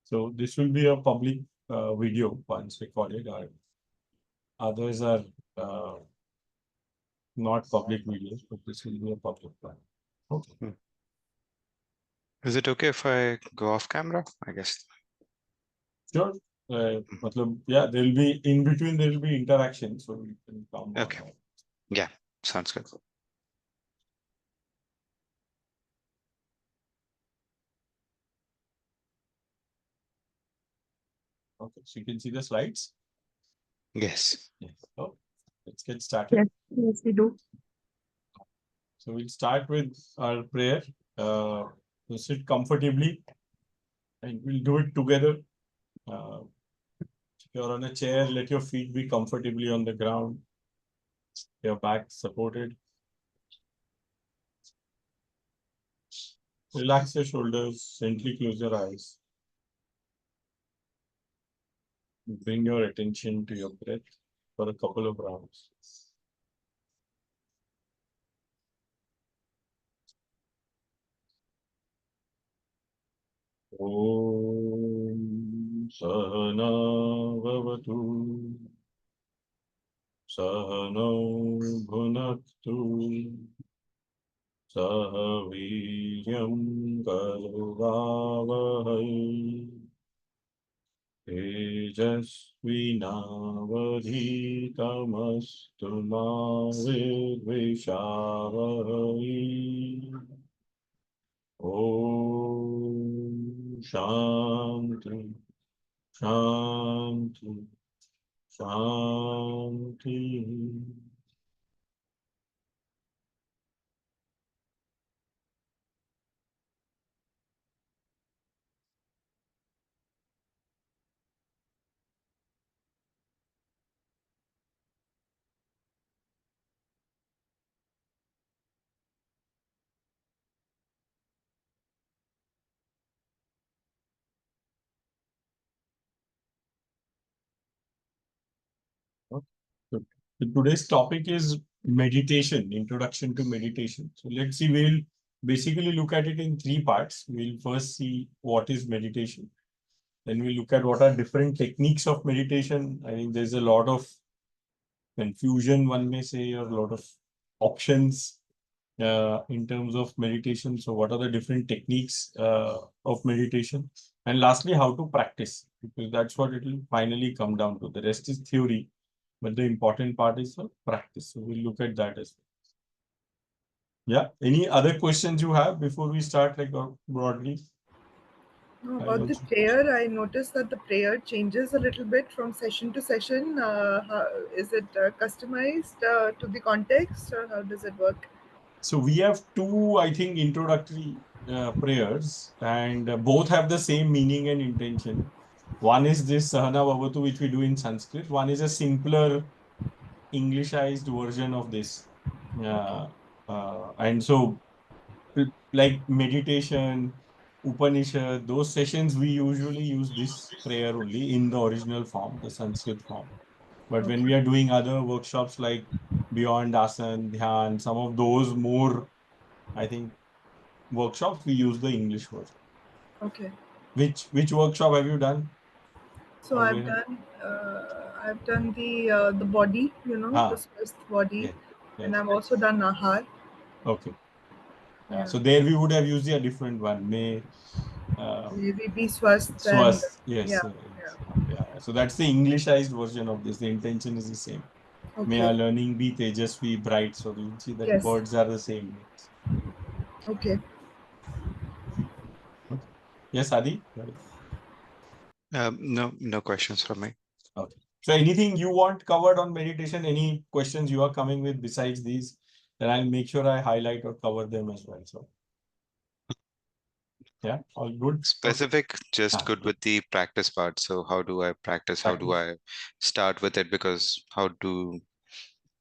So this will be a public video once recorded. Others are not public videos, but this will be a public one. Okay. Is it okay if I go off camera? I guess. Sure. Yeah, there will be in between. There will be interaction, so you can come. Okay. Yeah, sounds good. Okay, so you can see the slides. Yes. Yes. So let's get started. Yes, we do. So we'll start with our prayer. So sit comfortably, and we'll do it together. If you're on a chair, let your feet be comfortably on the ground. Your back supported. Relax your shoulders, gently close your eyes. Bring your attention to your breath for a couple of rounds. Om Sahana Bhavatu Sahano Bhunaktu Sahaviryam Karuvavahai Tejasvinavadhitamastu ma vidvishavahai. Om Shanti Shanti Shanti. So today's topic is meditation, introduction to meditation. So let's see, we'll basically look at it in three parts. We'll first see what is meditation. Then we'll look at what are different techniques of meditation. I think there's a lot of confusion, one may say, or a lot of options in terms of meditation. So what are the different techniques of meditation? And lastly, how to practice, because that's what it will finally come down to. The rest is theory, but the important part is the practice. So we'll look at that as well. Yeah. Any other questions you have before we start, like broadly? No, about the prayer, I noticed that the prayer changes a little bit from session to session. Is it customized to the context, or how does it work? So we have two, I think, introductory prayers, and both have the same meaning and intention. One is this Sahana Bhavatu, which we do in Sanskrit. One is a simpler Englishized version of this. And so, like meditation, Upanishad, those sessions, we usually use this prayer only in the original form, the Sanskrit form. But when we are doing other workshops like Beyond Asan, Dhyan, some of those more, I think, workshops, we use the English version. Okay. Which workshop have you done? So I've done the body, the Swasth body, and I've also done Ahar. Okay. So there we would have used a different one. Maybe be Swasth. Swasth. Yes. Yeah. So that's the Englishized version of this. The intention is the same. Okay. May our learning be Tejasvi, bright. So you'll see that words are the same. Okay. Yes, Adi? No questions from me. Okay. So anything you want covered on meditation, any questions you are coming with besides these, then I'll make sure I highlight or cover them as well. So yeah, all good. Specific, just good with the practice part. So how do I practice? How do I start with it? Because how to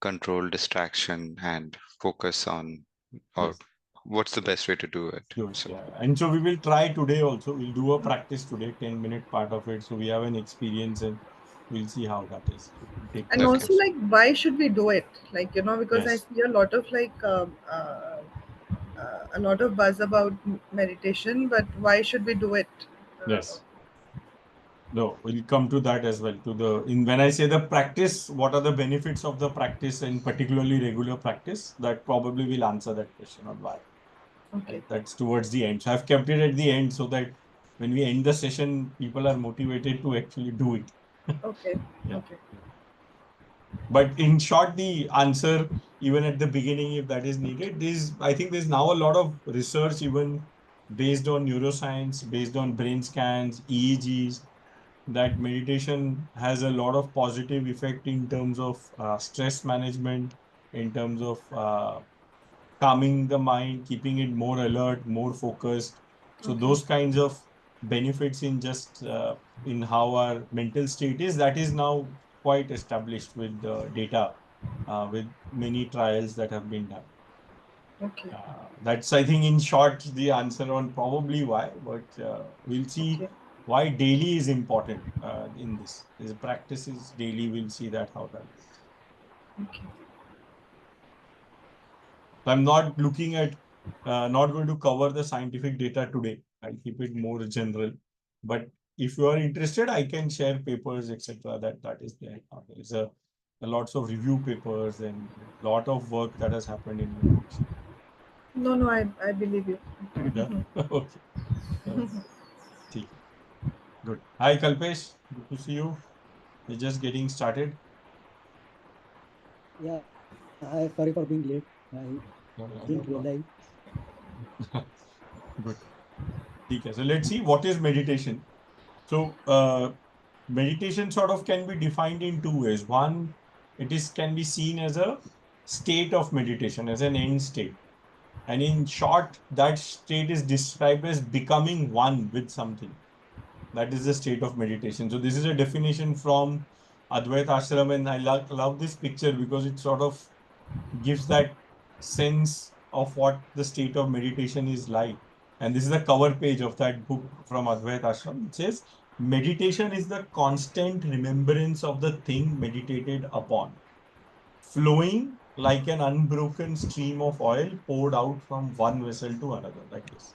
control distraction and focus on, or what's the best way to do it? So, yeah. And so we will try today also. We'll do a practice today, 10-minute part of it. So we have an experience and we'll see how that is. And also, like, why should we do it? Like, because I see a lot of a lot of buzz about meditation, but why should we do it? Yes. No, we'll come to that as well. When I say the practice, what are the benefits of the practice and particularly regular practice? That probably will answer that question on why. Okay. Right? That's towards the end. So I've kept it at the end so that when we end the session, people are motivated to actually do it. Okay. Yeah. Okay. But in short, the answer, even at the beginning, if that is needed, is I think there's now a lot of research, even based on neuroscience, based on brain scans, EEGs, that meditation has a lot of positive effect in terms of stress management, in terms of calming the mind, keeping it more alert, more focused. So Okay. those kinds of benefits in just in how our mental state is, that is now quite established with the data, with many trials that have been done. Okay. That's, I think, in short, the answer on probably why, but we'll see Okay. why daily is important in this. This practice is daily, we'll see that how that is. Okay. So I'm not looking at, not going to cover the scientific data today. I'll keep it more general. But if you are interested, I can share papers, etc. That is there. There's a lots of review papers and a lot of work that has happened in meditation. No, no, I believe you. Yeah. Okay. Uh, ठीक है. Good. Hi, Kalpesh. Good to see you. We're just getting started. Yeah, sorry for being late. I didn't No realize. problem. Good. Okay. So let's see what is meditation. So meditation sort of can be defined in two ways. One, can be seen as a state of meditation, as an end state. And in short, that state is described as becoming one with something. That is the state of meditation. So this is a definition from Advaita Ashram, and I love this picture because it sort of gives that sense of what the state of meditation is like. And this is the cover page of that book from Advaita Ashram. It says, meditation is the constant remembrance of the thing meditated upon, flowing like an unbroken stream of oil poured out from one vessel to another, like this.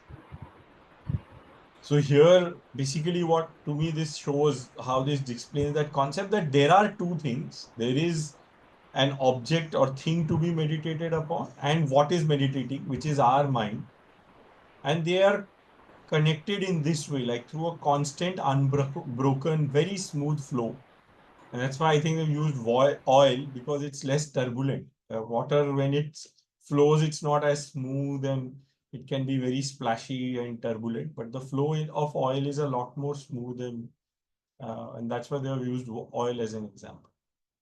So here, basically what to me this shows how this explains that concept that there are two things. There is an object or thing to be meditated upon and what is meditating, which is our mind. And they are connected in this way, like through a constant, unbroken, very smooth flow. And that's why I think they used oil because it's less turbulent. Water, when it flows, it's not as smooth and it can be very splashy and turbulent. But the flow of oil is a lot more smooth and that's why they have used oil as an example.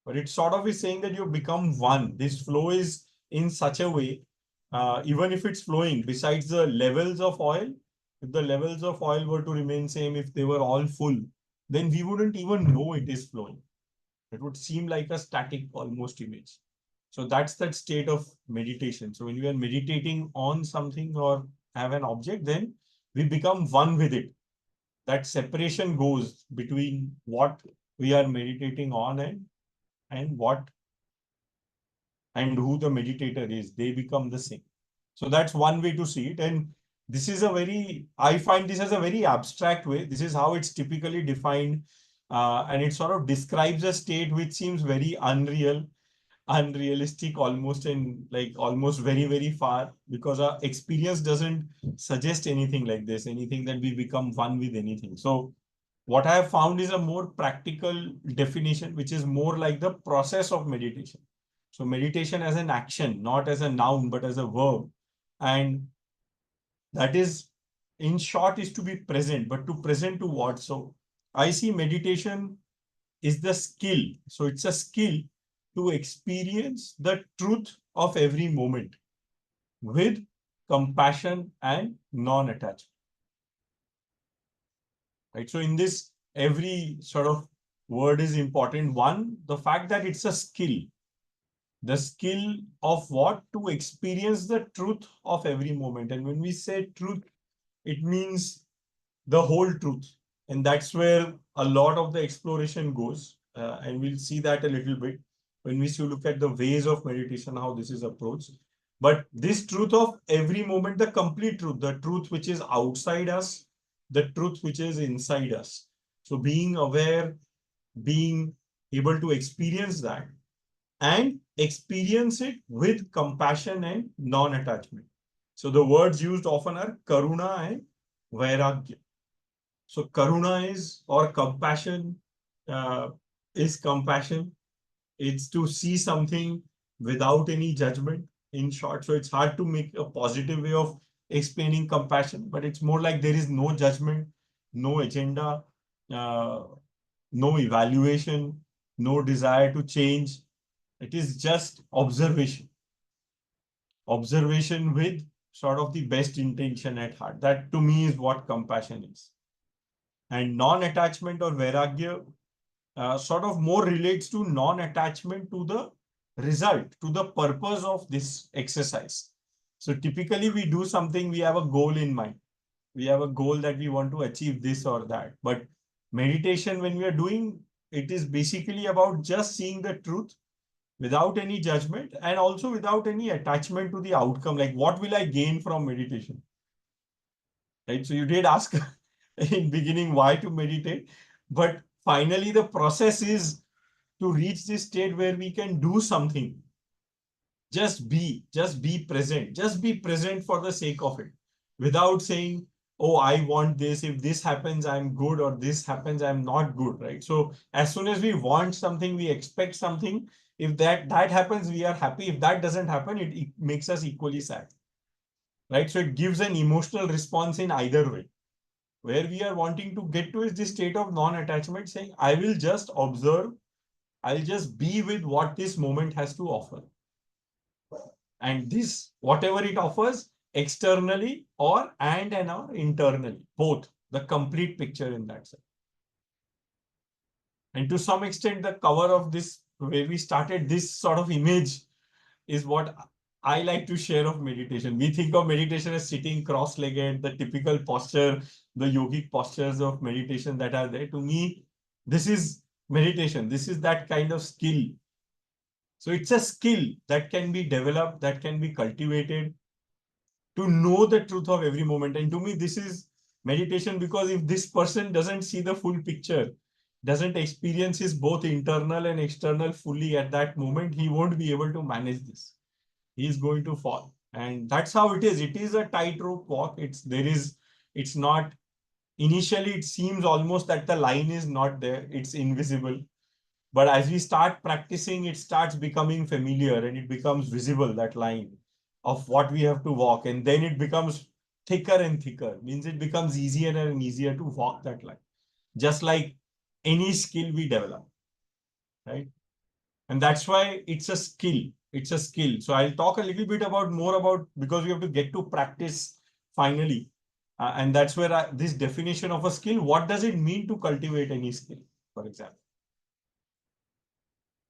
But it sort of is saying that you become one. This flow is in such a way, even if it's flowing, besides the levels of oil, if the levels of oil were to remain same, if they were all full, then we wouldn't even know it is flowing. It would seem like a static almost image. So that's that state of meditation. So when we are meditating on something or have an object, then we become one with it. That separation goes between what we are meditating on and what and who the meditator is. They become the same. So that's one way to see it. And this is I find this as a very abstract way. This is how it's typically defined. And it sort of describes a state which seems very unrealistic almost, and like almost very, very far, because our experience doesn't suggest anything like this, anything that we become one with anything. So what I have found is a more practical definition, which is more like the process of meditation. So meditation as an action, not as a noun, but as a verb. And that is, in short, is to be present, but to present to what? So I see meditation is the skill. So it's a skill to experience the truth of every moment with compassion and non-attachment. Right? So in this, every sort of word is important. One, the fact that it's a skill. The skill of what? To experience the truth of every moment. And when we say truth, it means the whole truth. And that's where a lot of the exploration goes. And we'll see that a little bit when we look at the ways of meditation, how this is approached. But this truth of every moment, the complete truth, the truth which is outside us, the truth which is inside us. So being aware, being able to experience that and experience it with compassion and non-attachment. So the words used often are karuna and vairagya. So karuna is, or compassion is compassion. It's to see something without any judgment, in short. So it's hard to make a positive way of explaining compassion, but it's more like there is no judgment, no agenda, uh, no evaluation, no desire to change. It is just observation. Observation with sort of the best intention at heart. That to me is what compassion is. And non-attachment or vairagya sort of more relates to non-attachment to the result, to the purpose of this exercise. So typically we do something, we have a goal in mind. We have a goal that we want to achieve this or that. But meditation, when we are doing, it is basically about just seeing the truth without any judgment and also without any attachment to the outcome. Like, what will I gain from meditation? Right? So you did ask in beginning why to meditate, but finally the process is to reach this state where we can do something. Just be present for the sake of it, without saying, oh, I want this. If this happens, I'm good, or this happens, I'm not good, right? So as soon as we want something, we expect something. If that happens, we are happy. If that doesn't happen, it makes us equally sad, right? So it gives an emotional response in either way. Where we are wanting to get to is this state of non-attachment, saying, I will just observe, I'll just be with what this moment has to offer. And this, whatever it offers, externally or internally, both, the complete picture in that sense. And to some extent, the cover of this, where we started, this sort of image is what I like to share of meditation. We think of meditation as sitting cross-legged, the typical posture, the yogic postures of meditation that are there. To me, this is meditation. This is that kind of skill. So it's a skill that can be developed, that can be cultivated, to know the truth of every moment. And to me, this is meditation, because if this person doesn't see the full picture, doesn't experience his both internal and external fully at that moment, he won't be able to manage this. He is going to fall. And that's how it is. It is a tightrope walk. It's not, initially it seems almost that the line is not there. It's invisible. But as we start practicing, it starts becoming familiar and it becomes visible, that line of what we have to walk. And then it becomes thicker and thicker, means it becomes easier and easier to walk that line. Just like any skill we develop, right? And that's why it's a skill. It's a skill. So I'll talk a little bit more about, because we have to get to practice finally. And that's where this definition of a skill, what does it mean to cultivate any skill, for example?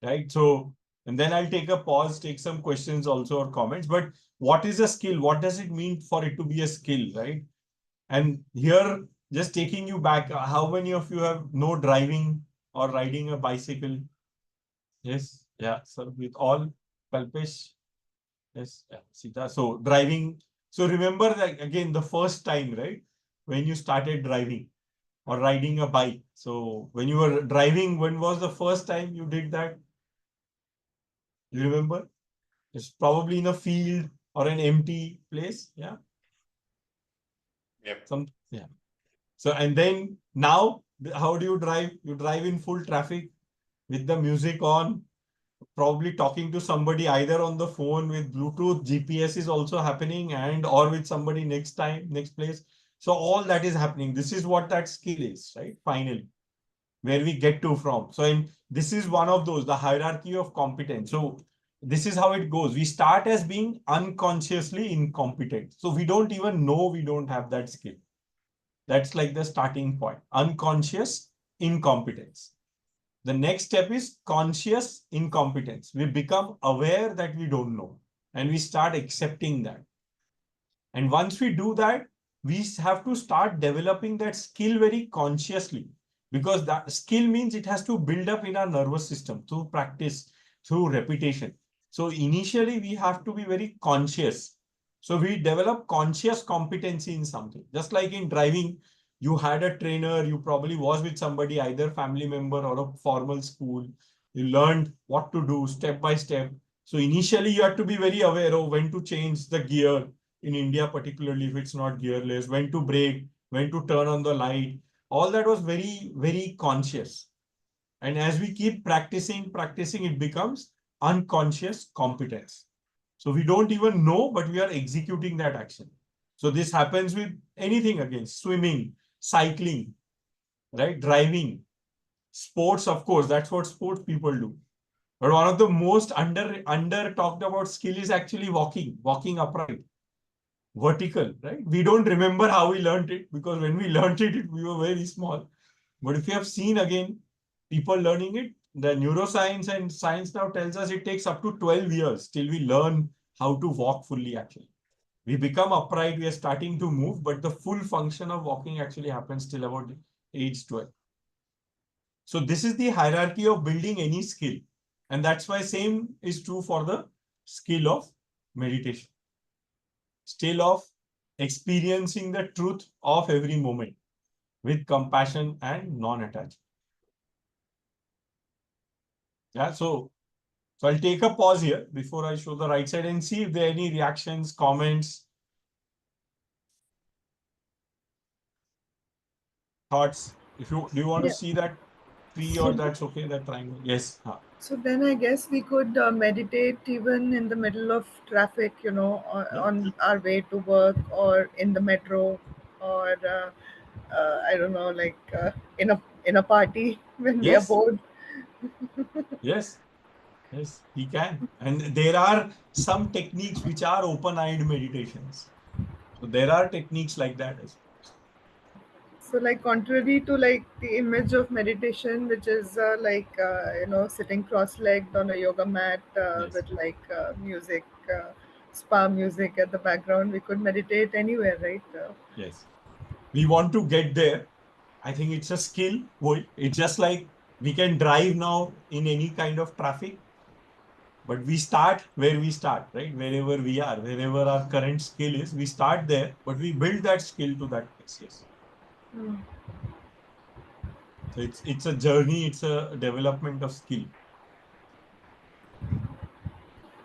Right? So, and then I'll take a pause, take some questions also or comments. But what is a skill? What does it mean for it to be a skill, right? And here, just taking you back, how many of you have know driving or riding a bicycle? Yes, yeah. So with all, Kalpesh, yes, yeah, Sita. So driving. So remember that again, the first time, right? When you started driving or riding a bike. So when you were driving, when was the first time you did that? You remember? It's probably in a field or an empty place. Yeah. Yep. Yeah. So, and then now, how do you drive? You drive in full traffic with the music on, probably talking to somebody either on the phone with Bluetooth, GPS is also happening, and or with somebody next place. So all that is happening. This is what that skill is, right? Finally, where we get to from. So this is one of those, the hierarchy of competence. So this is how it goes. We start as being unconsciously incompetent. So we don't even know we don't have that skill. That's like the starting point, unconscious incompetence. The next step is conscious incompetence. We become aware that we don't know and we start accepting that. And once we do that, we have to start developing that skill very consciously, because that skill means it has to build up in our nervous system through practice, through repetition. So initially we have to be very conscious. So we develop conscious competency in something. Just like in driving, You had a trainer, you probably was with somebody, either family member or a formal school. You learned what to do step by step. So initially you had to be very aware of when to change the gear in India, particularly if it's not gearless, when to brake, when to turn on the light. All that was very, very conscious. And as we keep practicing, it becomes unconscious competence. So we don't even know, but we are executing that action. So this happens with anything again, swimming, cycling, right? Driving, sports, of course, that's what sports people do. But one of the most under talked about skill is actually walking upright, vertical, right? We don't remember how we learned it, because when we learned it, we were very small. But if you have seen again people learning it, the neuroscience and science now tells us it takes up to 12 years till we learn how to walk fully actually. We become upright, we are starting to move, but the full function of walking actually happens till about age 12. So this is the hierarchy of building any skill. And that's why same is true for the skill of meditation. Skill of experiencing the truth of every moment with compassion and non-attachment. Yeah, so I'll take a pause here before I show the right side and see if there are any reactions, comments, thoughts. If you do you want to see that tree, or that's okay, that triangle? Yes. So then I guess we could meditate even in the middle of traffic, on our way to work or in the metro, or I don't know, like in a party when we are Yes. bored. Yes. Yes, he can. And there are some techniques which are open-eyed meditations. So there are techniques like that as well. So like contrary to like the image of meditation, which is sitting cross-legged on a yoga mat Yes. with like music, spa music at the background, we could meditate anywhere, right? Yes. We want to get there. I think it's a skill. It's just like we can drive now in any kind of traffic, but we start where we start, right? Wherever we are, wherever our current skill is, we start there, but we build that skill to that place. Yes. Mm. So it's a journey, it's a development of skill.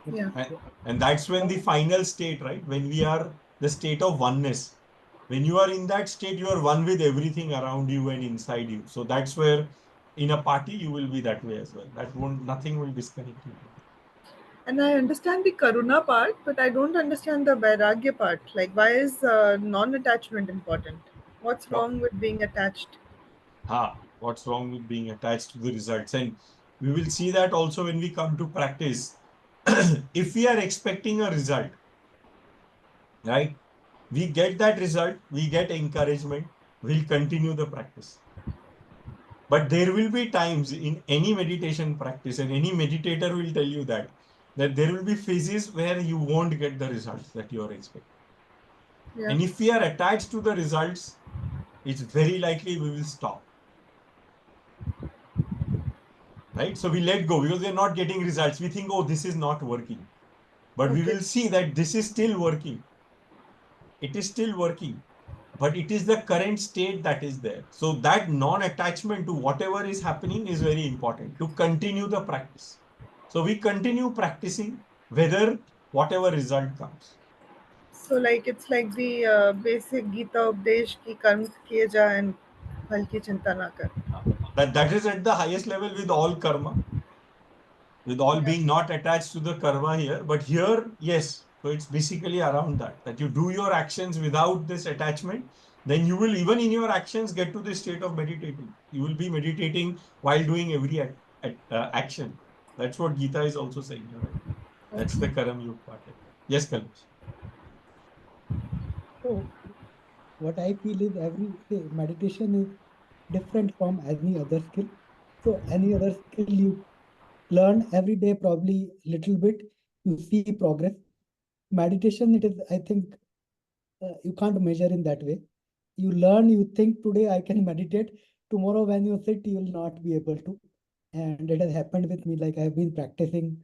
But Yeah. And that's when the final state, right? When we are the state of oneness. When you are in that state, you are one with everything around you and inside you. So that's where in a party, you will be that way as well. Nothing will disconnect you. And I understand the karuna part, but I don't understand the vairagya part. Like, why is non-attachment important? What's wrong with being attached? What's wrong with being attached to the results? And we will see that also when we come to practice. If we are expecting a result, right? We get that result, we get encouragement, we'll continue the practice. But there will be times in any meditation practice, and any meditator will tell you that there will be phases where you won't get the results that you are expecting. Yeah. And if we are attached to the results, it's very likely we will stop. Right? So we let go because we're not getting results. We think, oh, this is not working. But we Okay. will see that this is still working. It is still working. But it is the current state that is there. So that non-attachment to whatever is happening is very important to continue the practice. So we continue practicing whether whatever result comes. So like it's like the basic Gita Updesh ki karm kiye ja and phal ki chinta na kar. That is at the highest level with all karma, with all Yeah. being not attached to the karma here. But here, yes. So it's basically around that you do your actions without this attachment. Then you will, even in your actions, get to the state of meditating. You will be meditating while doing every action. That's what Gita is also saying, right? That's the Okay. Karam Yog part. Yes, Kalpesh. so what I feel is meditation is different from any other skill. So any other skill you learn every day, probably little bit, you see progress. Meditation, it is, I think, you can't measure in that way. You learn, you think today I can meditate. Tomorrow when you sit, you will not be able to. And it has happened with me. Like I've been practicing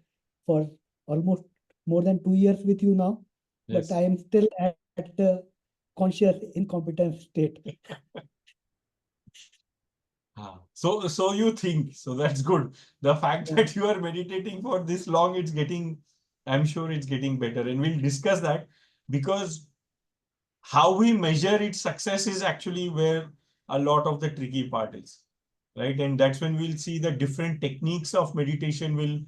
for almost more than 2 years with you now, but Yes. I am still at the conscious incompetence state. So you think, so that's good. The fact that you are meditating for this long, I'm sure it's getting better. And we'll discuss that, because how we measure its success is actually where a lot of the tricky part is, right? And that's when we'll see the different techniques of meditation will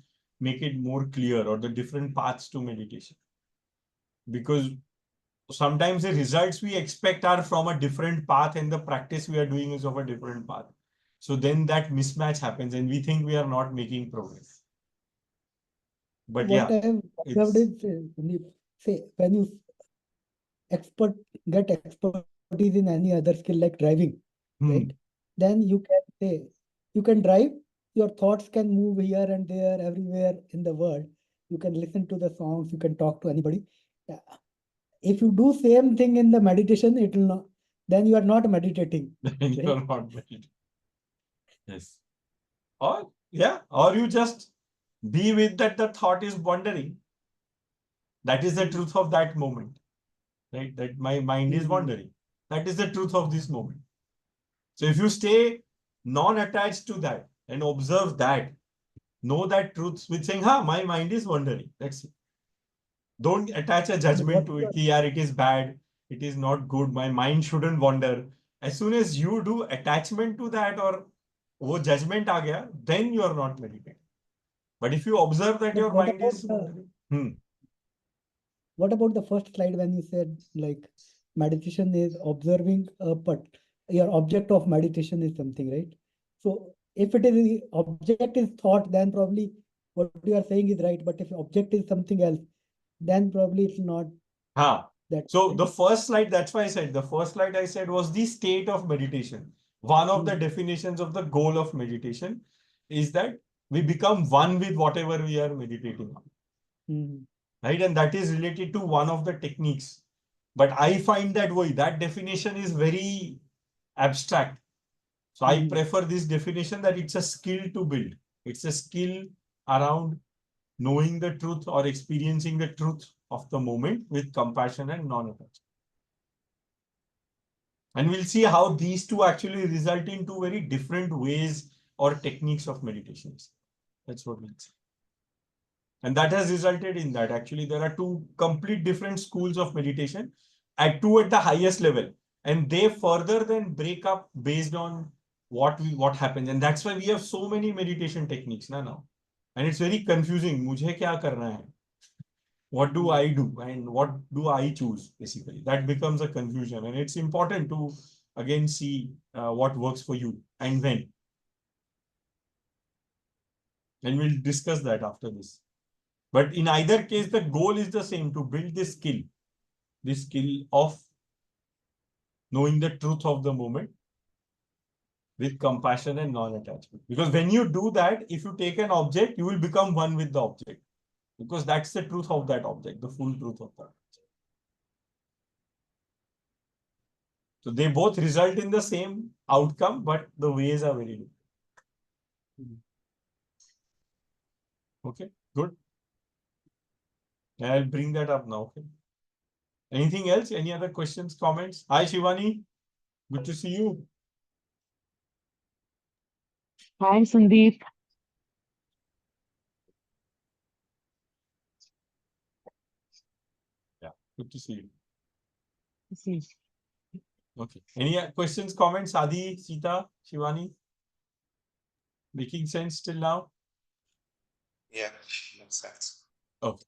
make it more clear, or the different paths to meditation. Because sometimes the results we expect are from a different path and the practice we are doing is of a different path. So then that mismatch happens and we think we are not making progress. But What yeah, I have observed it's is when you expert get expertise in any other skill like driving, right? Then you can drive, your thoughts can move here and there, everywhere in the world. You can listen to the songs, you can talk to anybody. Yeah. If you do same thing in the meditation, it will not, then you are not meditating, then right? you're not meditating. Yes. Or you just be with that the thought is wandering. That is the truth of that moment, right? That my mind is Mhm. wandering. That is the truth of this moment. So if you stay non-attached to that and observe that, know that truth with saying, my mind is wandering. That's it. Don't attach a And judgment what to you it. are, Yeah, it is bad. It is not good. My mind shouldn't wander. As soon as you do attachment to that or wo judgment aa gaya, then you are not meditating. But if you observe that but your mind is wandering, what about the first slide when you said like meditation is observing a but your object of meditation is something, right? So if it is the object is thought, then probably what you are saying is right. But if object is something else, then probably it's not that, So right? the first slide, that's why I said, the first slide I said was the state of meditation. One of the Hmm. definitions of the goal of meditation is that we become one with whatever we are meditating on, Hmm. right? And that is related to one of the techniques. But I find that definition is very abstract. So I Hmm. prefer this definition that it's a skill to build. It's a skill around knowing the truth or experiencing the truth of the moment with compassion and non-attachment. And we'll see how these two actually result in two very different ways or techniques of meditations. That's what we'll see. And that has resulted in that. Actually, there are two complete different schools of meditation at the highest level. And they further then break up based on what happens. And that's why we have so many meditation techniques now. And it's very confusing. Mujhe kya karna hai? What do I do? And what do I choose? Basically, that becomes a confusion. And it's important to again see what works for you and when. And we'll discuss that after this. But in either case, the goal is the same, to build this skill of knowing the truth of the moment with compassion and non-attachment. Because when you do that, if you take an object, you will become one with the object. Because that's the truth of that object, the full truth of that. So they both result in the same outcome, but the ways are very different. Okay, good. I'll bring that up now. Okay. Anything else? Any other questions, comments? Hi, Shivani. Good to see you. Hi, Sandeep. Yeah, good to see you. This is- Okay. Any questions, comments? Adi, Sita, Shivani? Making sense till now? Yeah, makes sense. Okay.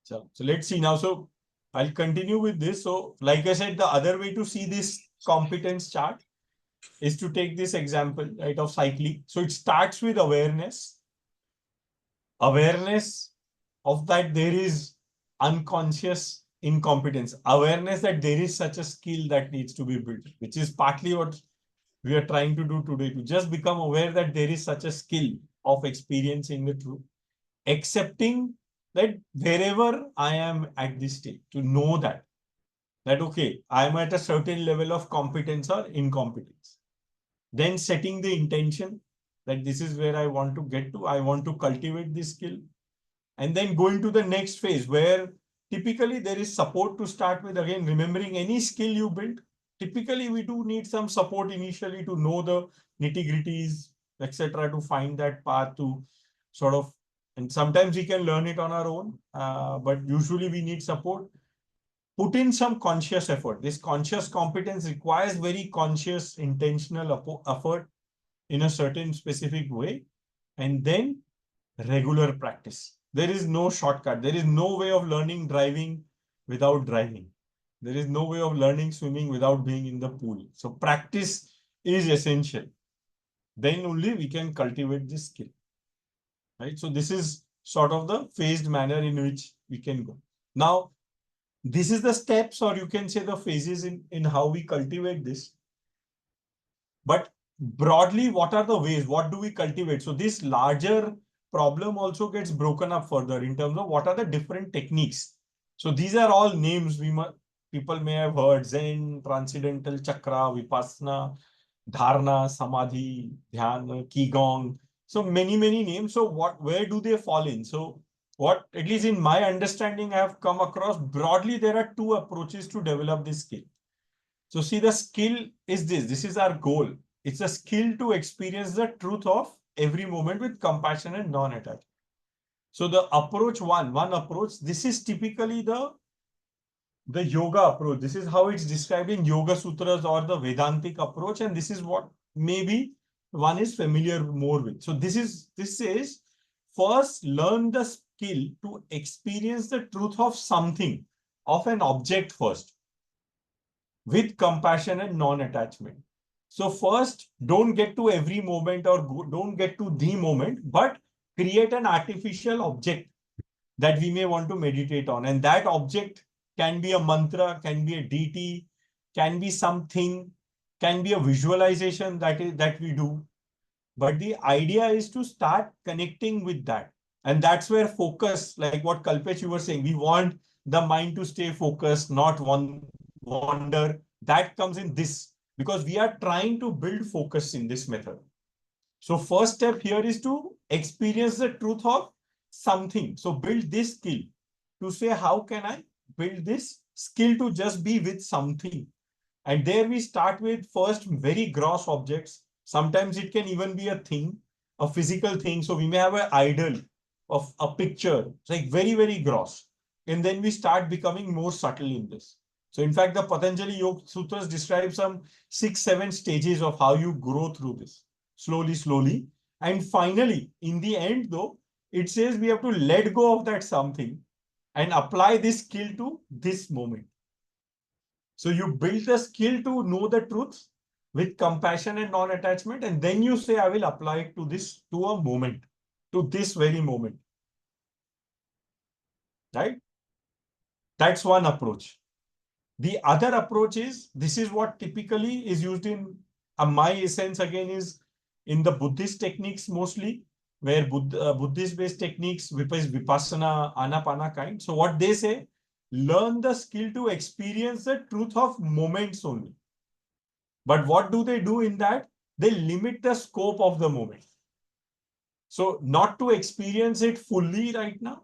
So let's see now. So I'll continue with this. So like I said, the other way to see this competence chart is to take this example, right, of cycling. So it starts with awareness of that there is unconscious incompetence, awareness that there is such a skill that needs to be built, which is partly what we are trying to do today, to just become aware that there is such a skill of experiencing the truth, accepting that wherever I am at this stage, to know that okay, I am at a certain level of competence or incompetence. Then setting the intention that this is where I want to get to. I want to cultivate this skill. And then going to the next phase where typically there is support to start with. Again, remembering any skill you build, typically we do need some support initially to know the nitty-gritties, etc., to find that path to sort of, and sometimes we can learn it on our own, but usually we need support. Put in some conscious effort. This conscious competence requires very conscious, intentional effort in a certain specific way, and then regular practice. There is no shortcut. There is no way of learning driving without driving. There is no way of learning swimming without being in the pool. So practice is essential. Then only we can cultivate this skill. Right? So this is sort of the phased manner in which we can go. Now, this is the steps, or you can say the phases in how we cultivate this. But broadly, what are the ways? What do we cultivate? So this larger problem also gets broken up further in terms of what are the different techniques. So these are all names people may have heard: Zen, Transcendental Chakra, Vipassana, Dharana, Samadhi, Dhyana, Qigong. So many names. So where do they fall in? So what, at least in my understanding, I have come across broadly, there are two approaches to develop this skill. So see, the skill is this. This is our goal. It's a skill to experience the truth of every moment with compassion and non-attachment. So the approach one approach, this is typically the yoga approach. This is how it's described in Yoga Sutras or the Vedantic approach. And this is what maybe one is familiar more with. So this says, first learn the skill to experience the truth of something, of an object first, with compassion and non-attachment. So first, don't get to every moment or don't get to the moment, but create an artificial object that we may want to meditate on. And that object can be a mantra, can be a deity, can be something, can be a visualization that we do. But the idea is to start connecting with that. And that's where focus, like what Kalpesh you were saying, we want the mind to stay focused, not wander. That comes in this, because we are trying to build focus in this method. So first step here is to experience the truth of something. So build this skill to say, how can I build this skill to just be with something? And there we start with first very gross objects. Sometimes it can even be a thing, a physical thing. So we may have an idol of a picture. It's like very gross. And then we start becoming more subtle in this. So in fact, the Patanjali Yoga Sutras describe some 6-7 stages of how you grow through this. Slowly. And finally, in the end though, it says we have to let go of that something and apply this skill to this moment. So you build the skill to know the truth with compassion and non-attachment, and then you say, I will apply it to a moment, to this very moment. Right? That's one approach. The other approach is, this is what typically is used in, my sense again is in the Buddhist techniques mostly, where Buddhist-based techniques, Vipassana, Anapana kind. So what they say, learn the skill to experience the truth of moments only. But what do they do in that? They limit the scope of the moment. So not to experience it fully right now,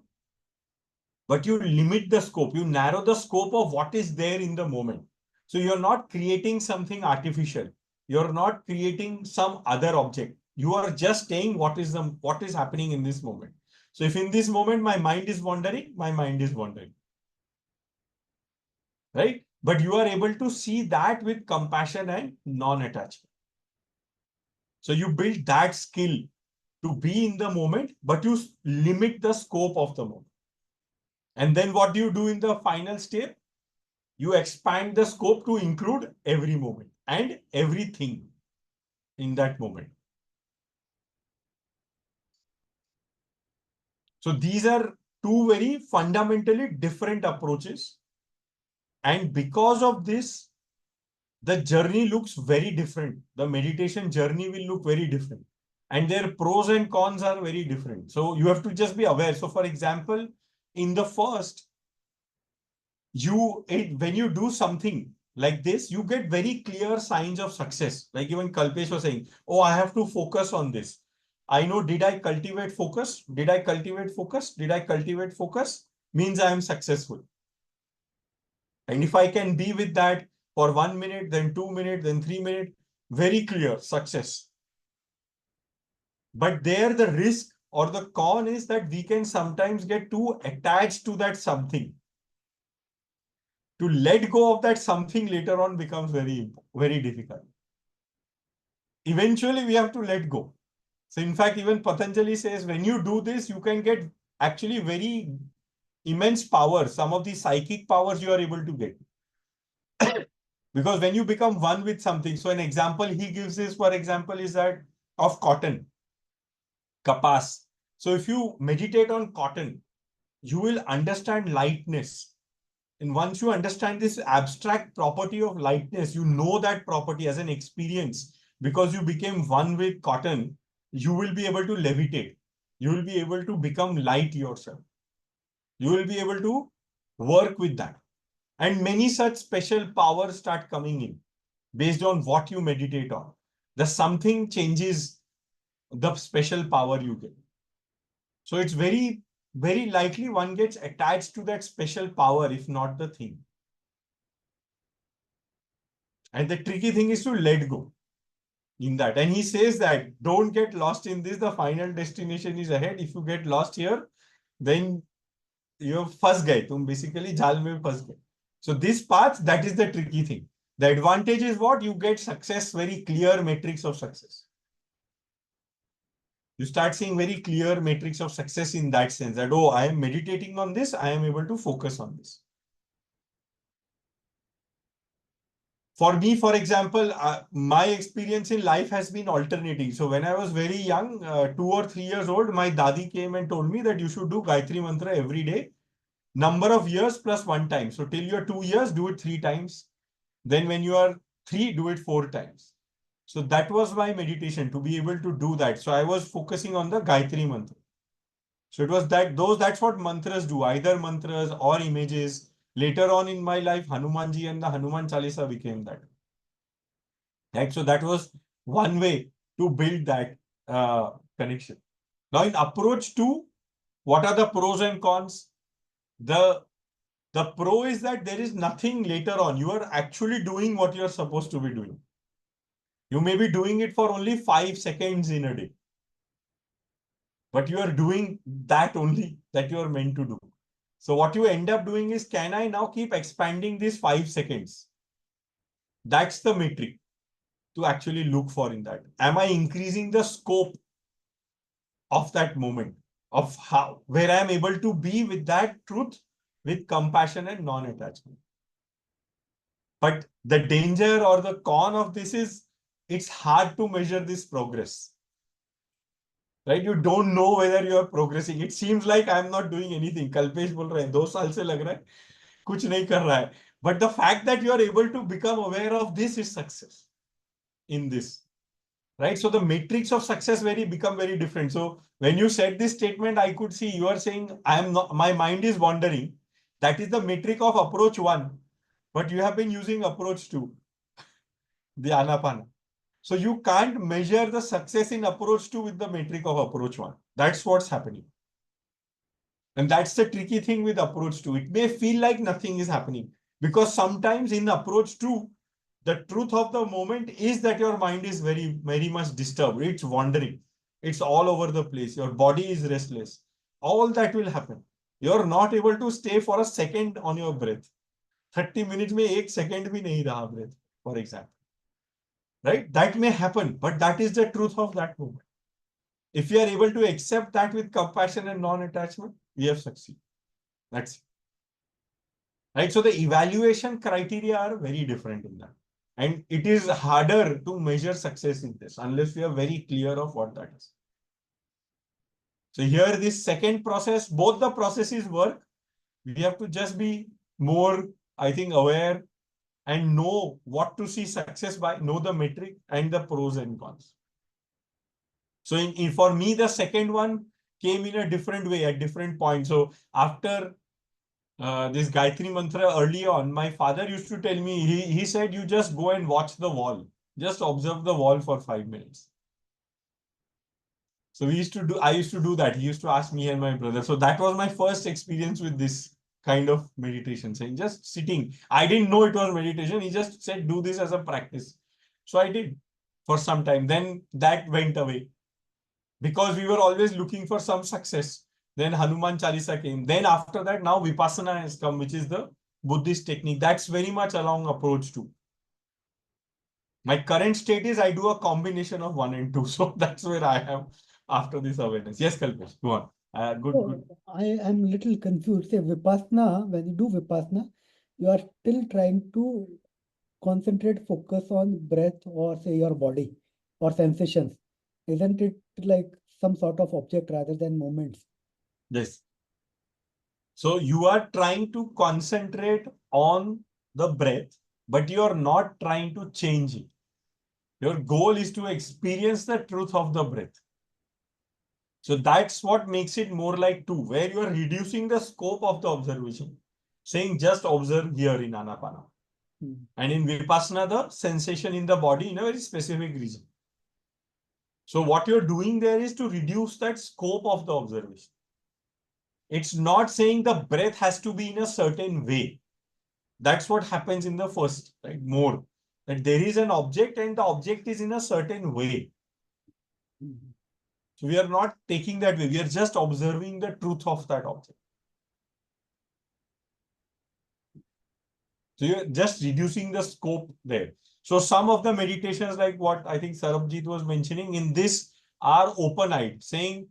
but you limit the scope, you narrow the scope of what is there in the moment. So you're not creating something artificial. You're not creating some other object. You are just saying what is happening in this moment. So if in this moment my mind is wandering, my mind is wandering. Right? But you are able to see that with compassion and non-attachment. So you build that skill to be in the moment, but you limit the scope of the moment. And then what do you do in the final step? You expand the scope to include every moment and everything in that moment. So these are two very fundamentally different approaches. And because of this, the journey looks very different. The meditation journey will look very different. And their pros and cons are very different. So you have to just be aware. So for example, in the first, when you do something like this, you get very clear signs of success. Like even Kalpesh was saying, oh, I have to focus on this. I know, did I cultivate focus? Did I cultivate focus? Did I cultivate focus? Means I am successful. And if I can be with that, for 1 minute, then 2 minutes, then 3 minutes. Very clear success. But there the risk or the con is that we can sometimes get too attached to that something. To let go of that something later on becomes very, very difficult. Eventually, we have to let go. So in fact, even Patanjali says, when you do this, you can get actually very immense power. Some of the psychic powers you are able to get. Because when you become one with something, so an example he gives is, for example, is that of cotton, kapas. So if you meditate on cotton, you will understand lightness. And once you understand this abstract property of lightness, you know that property as an experience. Because you became one with cotton, you will be able to levitate. You will be able to become light yourself. You will be able to work with that. And many such special powers start coming in based on what you meditate on. The something changes the special power you get. So it's very, very likely one gets attached to that special power, if not the thing. And the tricky thing is to let go in that. And he says that don't get lost in this. The final destination is ahead. If you get lost here, then you're फंस गए. तुम basically जाल में फंस गए. So this path, that is the tricky thing. The advantage is what? You get success, very clear matrix of success. You start seeing very clear matrix of success in that sense that, oh, I am meditating on this. I am able to focus on this. For me, for example, my experience in life has been alternating. So when I was very young, 2 or 3 years old, my dadi came and told me that you should do Gayatri Mantra every day. Number of years plus 1 time. So till you're 2 years, do it 3 times. Then when you are 3, do it 4 times. So that was my meditation, to be able to do that. So I was focusing on the Gayatri Mantra. So it was that's what mantras do, either mantras or images. Later on in my life, Hanumanji and the Hanuman Chalisa became that. Right? So that was one way to build that connection. Now in approach 2, what are the pros and cons? The pro is that there is nothing later on. You are actually doing what you are supposed to be doing. You may be doing it for only 5 seconds in a day. But you are doing that only that you are meant to do. So what you end up doing is, can I now keep expanding these 5 seconds? That's the metric to actually look for in that. Am I increasing the scope of that moment, of how, where I am able to be with that truth, with compassion and non-attachment? But the danger or the con of this is, it's hard to measure this progress. Right? You don't know whether you are progressing. It seems like I'm not doing anything. Kalpesh बोल रहा है 2 साल से लग रहा है कुछ नहीं कर रहा है. But the fact that you are able to become aware of this is success in this. Right? So the matrix of success become very different. So when you said this statement, I could see you are saying I am not, my mind is wandering. That is the metric of approach 1. But you have been using approach 2, the Anapana. So you can't measure the success in approach 2 with the metric of approach 1. That's what's happening. And that's the tricky thing with approach 2. It may feel like nothing is happening because sometimes in approach 2, the truth of the moment is that your mind is very, very much disturbed. It's wandering. It's all over the place. Your body is restless. All that will happen. You're not able to stay for a second on your breath. 30 minutes में 1 second भी नहीं रहा breath, for example. Right? That may happen, but that is the truth of that moment. If we are able to accept that with compassion and non-attachment, we have succeeded. That's it. Right? So the evaluation criteria are very different in that. And it is harder to measure success in this unless we are very clear of what that is. So here, this second process, both the processes work. We have to just be more, I think, aware and know what to see success by, know the metric and the pros and cons. So for me, the second one came in a different way at different points. So after this Gayatri Mantra early on, my father used to tell me, he said, you just go and watch the wall. Just observe the wall for 5 minutes. So I used to do that. He used to ask me and my brother. So that was my first experience with this kind of meditation, saying just sitting. I didn't know it was meditation. He just said, do this as a practice. So I did for some time. Then that went away because we were always looking for some success. Then Hanuman Chalisa came. Then after that, now Vipassana has come, which is the Buddhist technique. That's very much along approach too. My current state is I do a combination of 1 and 2. So that's where I am after this awareness. Yes, Kalpesh, go on. Good. I am little confused. Say Vipassana, when you do Vipassana, you are still trying to concentrate, focus on breath or say your body or sensations. Isn't it like some sort of object rather than moments? Yes. So you are trying to concentrate on the breath, but you are not trying to change it. Your goal is to experience the truth of the breath. So that's what makes it more like 2, where you are reducing the scope of the observation, saying just observe here in Anapana. And in Vipassana, the sensation in the body in a very specific region. So what you're doing there is to reduce that scope of the observation. It's not saying the breath has to be in a certain way. That's what happens in the first, right? More that there is an object and the object is in a certain way. So we are not taking that way. We are just observing the truth of that object. So you're just reducing the scope there. So some of the meditations, like what I think Sarabjit was mentioning in this, are open-eyed, saying,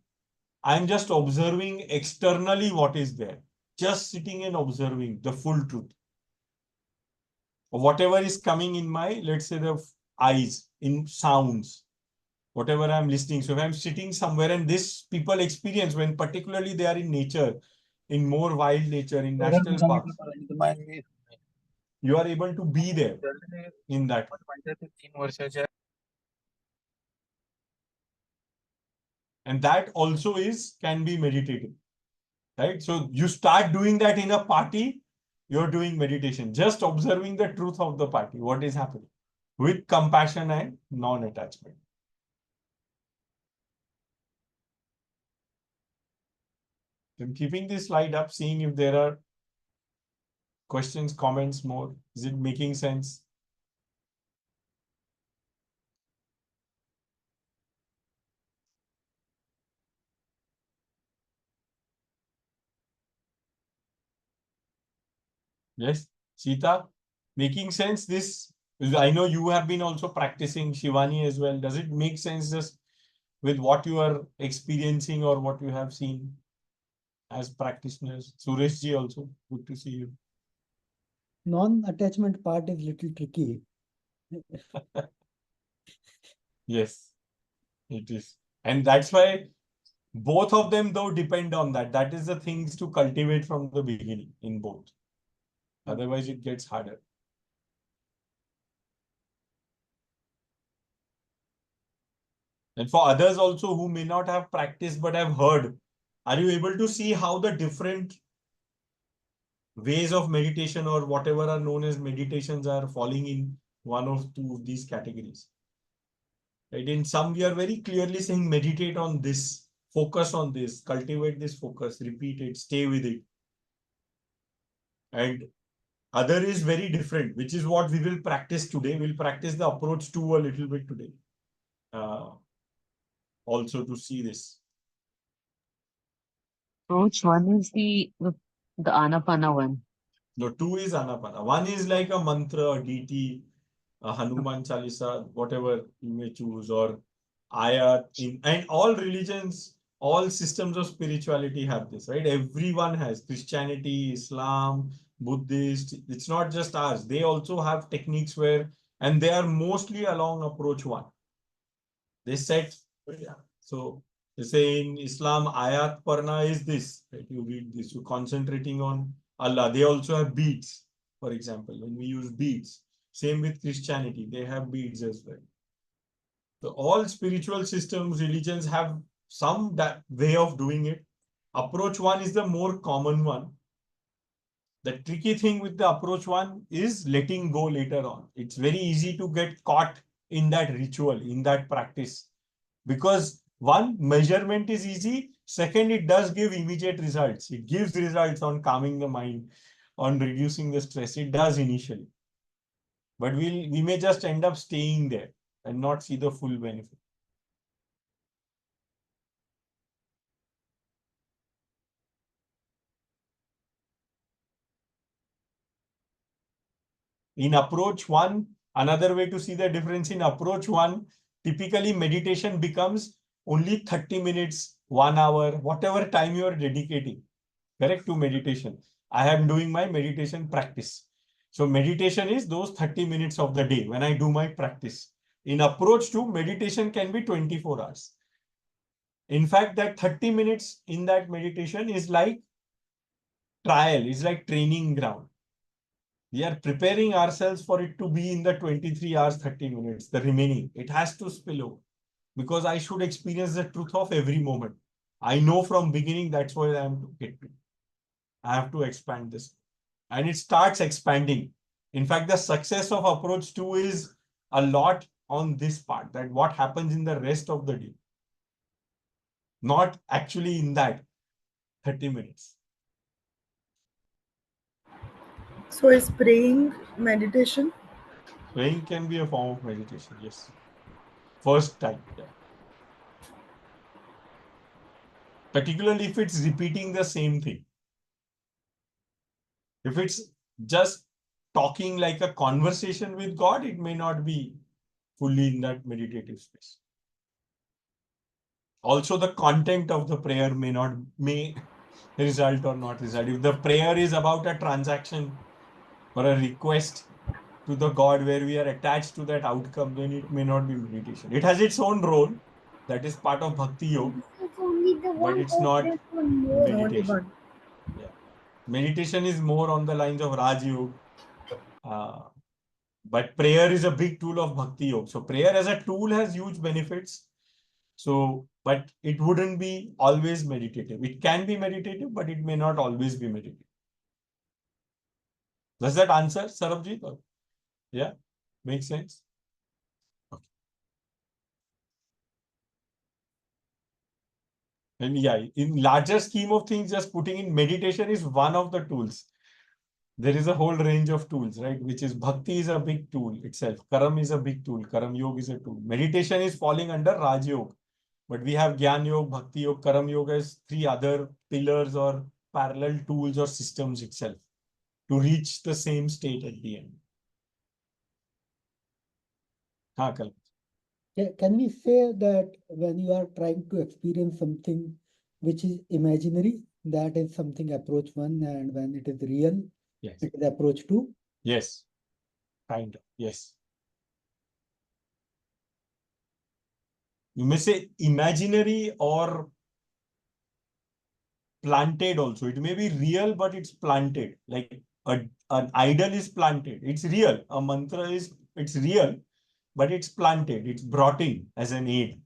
I'm just observing externally what is there. Just sitting and observing the full truth. Whatever is coming in my, let's say, the eyes, in sounds, whatever I'm listening. So if I'm sitting somewhere, and this people experience when particularly they are in nature, in more wild nature, in national parks, you are able to be there in that. And that also can be meditative, right? So you start doing that in a party, you're doing meditation, just observing the truth of the party, what is happening with compassion and non-attachment. I'm keeping this slide up, seeing if there are questions, comments more. Is it making sense? Yes, Sita, making sense this? I know you have been also practicing Shivani as well. Does it make sense just with what you are experiencing or what you have seen as practitioners? Suresh ji also, good to see you. Non-attachment part is little tricky. Yes, it is. And that's why both of them though depend on that. That is the things to cultivate from the beginning in both. Otherwise it gets harder. And for others also who may not have practiced but have heard, are you able to see how the different ways of meditation or whatever are known as meditations are falling in one or two of these categories? Right? In some, we are very clearly saying meditate on this, focus on this, cultivate this focus, repeat it, stay with it. And other is very different, which is what we will practice today. We'll practice the approach 2 a little bit today. Also to see this. Approach one is the Anapana one. No, 2 is Anapana. 1 is like a mantra, a deity, a Hanuman Chalisa, whatever you may choose, or ayat. And all religions, all systems of spirituality have this, right? Everyone has Christianity, Islam, Buddhist. It's not just ours. They also have techniques where, and they are mostly along approach 1. They set, so they say in Islam, ayat parna is this, right? You read this, you're concentrating on Allah. They also have beads, for example, when we use beads. Same with Christianity, they have beads as well. So all spiritual systems, religions have some way of doing it. Approach 1 is the more common one. The tricky thing with the approach 1 is letting go later on. It's very easy to get caught in that ritual, in that practice, because one, measurement is easy. Second, it does give immediate results. It gives results on calming the mind, on reducing the stress. It does initially. But we may just end up staying there and not see the full benefit. In approach one, another way to see the difference in approach one, typically meditation becomes only 30 minutes, 1 hour, whatever time you are dedicating, correct, to meditation. I am doing my meditation practice. So meditation is those 30 minutes of the day when I do my practice. In approach two, meditation can be 24 hours. In fact, that 30 minutes in that meditation is like trial, is like training ground. We are preparing ourselves for it to be in the 23 hours, 30 minutes, the remaining. It has to spill over because I should experience the truth of every moment. I know from beginning that's where I am to get to. I have to expand this. And it starts expanding. In fact, the success of approach 2 is a lot on this part, that what happens in the rest of the day. Not actually in that 30 minutes. So is praying meditation? Praying can be a form of meditation, yes. First time, yeah. Particularly if it's repeating the same thing. If it's just talking like a conversation with God, it may not be fully in that meditative space. Also, the content of the prayer may result or not result. If the prayer is about a transaction or a request to the God where we are attached to that outcome, then it may not be meditation. It has its own role. That is part of Bhakti Yoga, but it's not meditation. Yeah. Meditation is more on the lines of Raj Yoga. But prayer is a big tool of Bhakti Yoga. So prayer as a tool has huge benefits. So, but it wouldn't be always meditative. It can be meditative, but it may not always be meditative. Does that answer, Sarabjit? Yeah, makes sense. Okay. And yeah, in larger scheme of things, just putting in meditation is one of the tools. There is a whole range of tools, right? Which is Bhakti is a big tool itself. Karam is a big tool. Karam Yoga is a tool. Meditation is falling under Raj Yoga. But we have Gyan Yoga, Bhakti Yoga, Karam Yoga as three other pillars or parallel tools or systems itself to reach the same state at the end. Can we say that when you are trying to experience something which is imaginary, that is something approach one, and when it is real, yes, it is approach two? Yes, kind of, yes. You may say imaginary or planted also. It may be real, but it's planted. Like an idol is planted. It's real. A mantra it's real, but it's planted. It's brought in as an aid.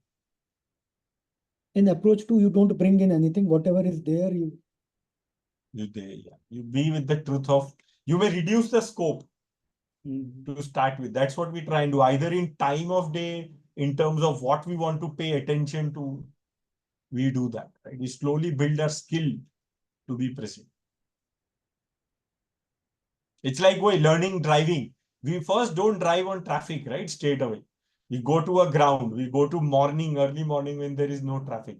In approach two, you don't bring in anything. Whatever is there, you be with the truth of. You may reduce the scope to start with. That's what we try and do. Either in time of day, in terms of what we want to pay attention to, we do that. Right? We slowly build our skill to be present. It's like learning driving. We first don't drive on traffic, right? Straight away. We go to a ground. We go to early morning when there is no traffic.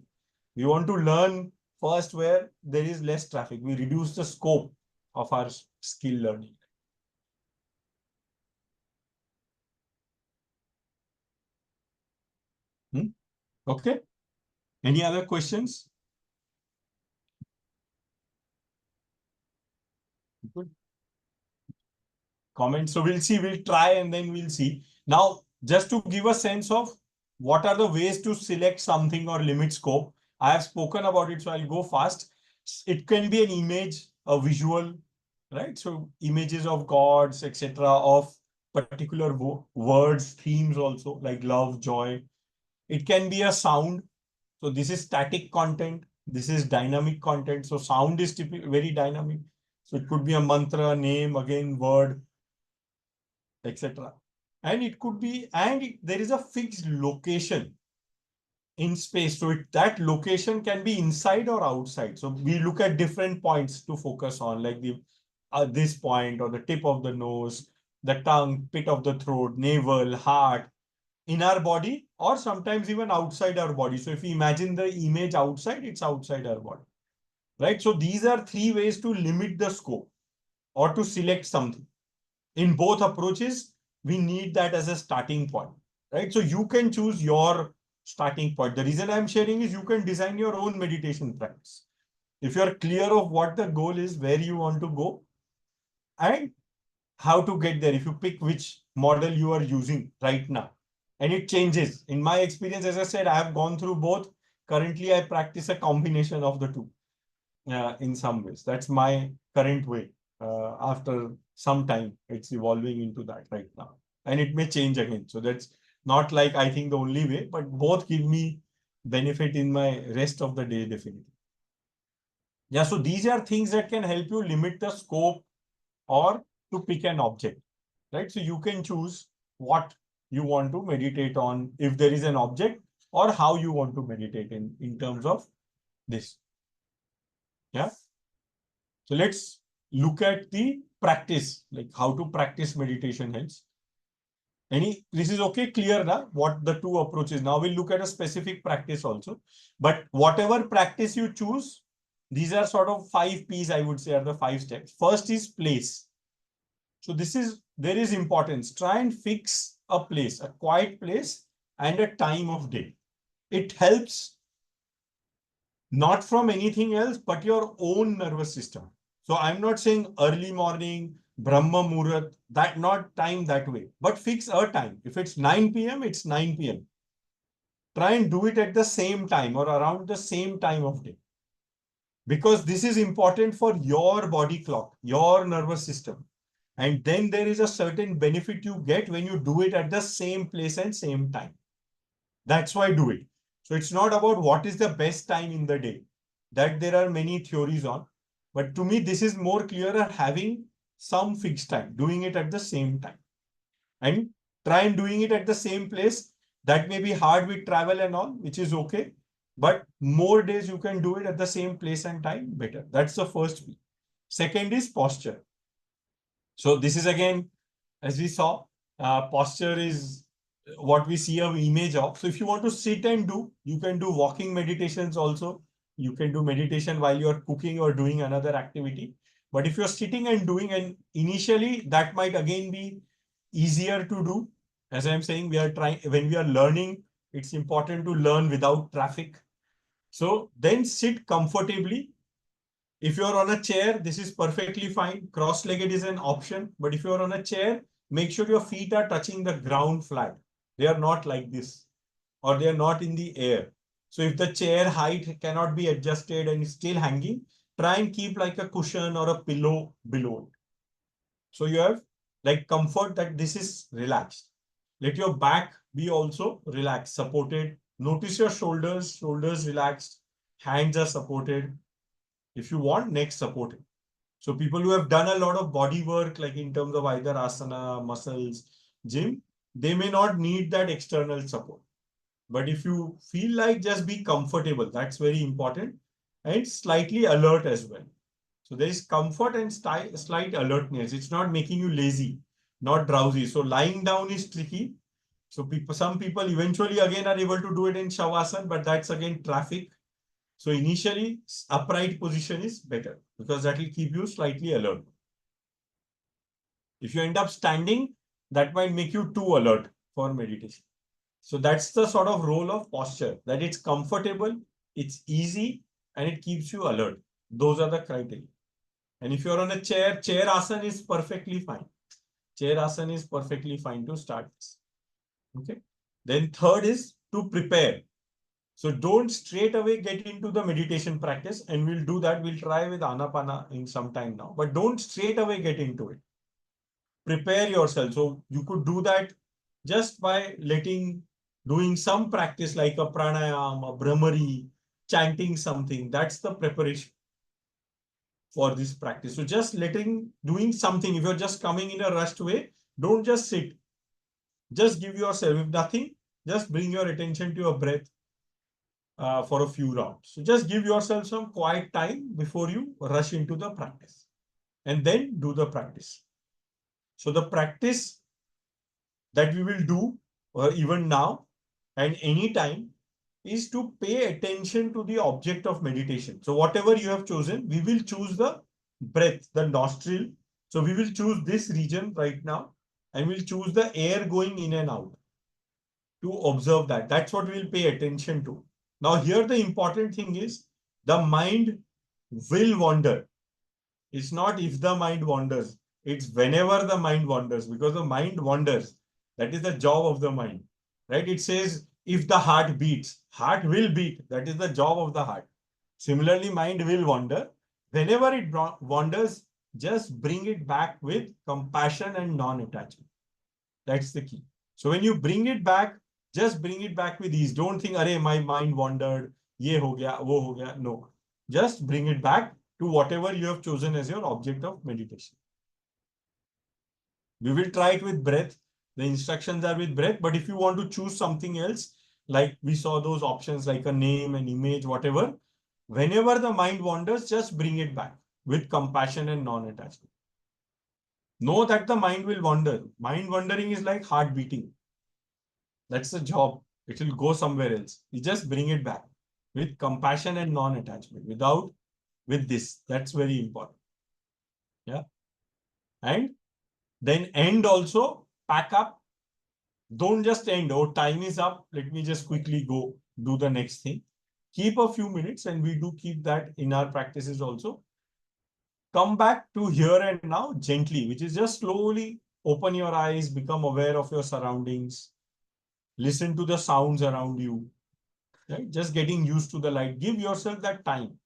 We want to learn first where there is less traffic. We reduce the scope of our skill learning. Okay. Any other questions? Good. Comments. So we'll try and then we'll see. Now, just to give a sense of what are the ways to select something or limit scope. I have spoken about it, so I'll go fast. It can be an image, a visual, right? So images of gods, etc., of particular words, themes also, like love, joy. It can be a sound. So this is static content. This is dynamic content. So sound is typically very dynamic. So it could be a mantra, name, again, word, etc. And it could be, there is a fixed location in space. So that location can be inside or outside. So we look at different points to focus on, like the this point or the tip of the nose, the tongue, pit of the throat, navel, heart, in our body, or sometimes even outside our body. So if we imagine the image outside, it's outside our body, right? So these are three ways to limit the scope or to select something. In both approaches, we need that as a starting point, right? So you can choose your starting point. The reason I'm sharing is you can design your own meditation practice. If you're clear of what the goal is, where you want to go, and how to get there, if you pick which model you are using right now, and it changes. In my experience, as I said, I have gone through both. Currently, I practice a combination of the two in some ways. That's my current way. After some time, it's evolving into that right now. And it may change again. So that's not like I think the only way, but both give me benefit in my rest of the day, definitely. Yeah, so these are things that can help you limit the scope or to pick an object, right? So you can choose what you want to meditate on if there is an object, or how you want to meditate in terms of this. Yeah. So let's look at the practice, like how to practice meditation helps. This is okay, clear now what the two approaches. Now we'll look at a specific practice also. But whatever practice you choose, these are sort of 5 P's, I would say, are the 5 steps. First is place. So there is importance. Try and fix a place, a quiet place and a time of day. It helps not from anything else, but your own nervous system. So I'm not saying early morning, Brahma Muhurat, that not time that way, but fix a time. If it's 9 p.m., it's 9 p.m. Try and do it at the same time or around the same time of day. Because this is important for your body clock, your nervous system. And then there is a certain benefit you get when you do it at the same place and same time. That's why do it. So it's not about what is the best time in the day, that there are many theories on. But to me, this is more clearer, having some fixed time, doing it at the same time. And try and doing it at the same place. That may be hard with travel and all, which is okay. But more days you can do it at the same place and time, better. That's the first P. Second is posture. So this is again, as we saw, posture is what we see an image of. So if you want to sit and do, you can do walking meditations also. You can do meditation while you're cooking or doing another activity. But if you're sitting and doing, and initially that might again be easier to do. As I'm saying, when we are learning, it's important to learn without traffic. So then sit comfortably. If you're on a chair, this is perfectly fine. Cross-legged is an option. But if you're on a chair, make sure your feet are touching the ground flat. They are not like this, or they are not in the air. So if the chair height cannot be adjusted and is still hanging, try and keep like a cushion or a pillow below it. So you have like comfort that this is relaxed. Let your back be also relaxed, supported. Notice your shoulders relaxed, hands are supported. If you want, neck supported. So people who have done a lot of body work, like in terms of either asana, muscles, gym, they may not need that external support. But if you feel like, just be comfortable, that's very important, and slightly alert as well. So there is comfort and slight alertness. It's not making you lazy, not drowsy. So lying down is tricky. So some people eventually again are able to do it in Shavasana, but that's again traffic. So initially, upright position is better because that will keep you slightly alert. If you end up standing, that might make you too alert for meditation. So that's the sort of role of posture, that it's comfortable, it's easy, and it keeps you alert. Those are the criteria. And if you're on a chair, chair asana is perfectly fine. Chair asana is perfectly fine to start this. Okay. Then third is to prepare. So don't straight away get into the meditation practice, and we'll do that. We'll try with Anapana in some time now, but don't straight away get into it. Prepare yourself. So you could do that just by doing some practice like a pranayama, a brahmari, chanting something. That's the preparation for this practice. So just doing something. If you're just coming in a rushed way, don't just sit. Just give yourself, if nothing, just bring your attention to your breath. for a few rounds. So just give yourself some quiet time before you rush into the practice, and then do the practice. So the practice that we will do, or even now and anytime, is to pay attention to the object of meditation. So whatever you have chosen, we will choose the breath, the nostril. So we will choose this region right now, and we'll choose the air going in and out to observe that. That's what we'll pay attention to. Now here the important thing is the mind will wander. It's not if the mind wanders, it's whenever the mind wanders, because the mind wanders. That is the job of the mind, right? It says if the heart beats, heart will beat. That is the job of the heart. Similarly, mind will wander. Whenever it wanders, just bring it back with compassion and non-attachment. That's the key. So when you bring it back, just bring it back with ease. Don't think, "Arey, my mind wandered, ye ho gaya, wo ho gaya." No, just bring it back to whatever you have chosen as your object of meditation. We will try it with breath. The instructions are with breath, but if you want to choose something else, like we saw those options like a name, an image, whatever, whenever the mind wanders, just bring it back with compassion and non-attachment. Know that the mind will wander. Mind wandering is like heart beating. That's the job. It will go somewhere else. You just bring it back with compassion and non-attachment, with this. That's very important. Yeah. And then end also, pack up. Don't just end. Oh, time is up. Let me just quickly go do the next thing. Keep a few minutes, and we do keep that in our practices also. Come back to here and now gently, which is just slowly open your eyes, become aware of your surroundings, listen to the sounds around you, right? Just getting used to the light. Give yourself that time.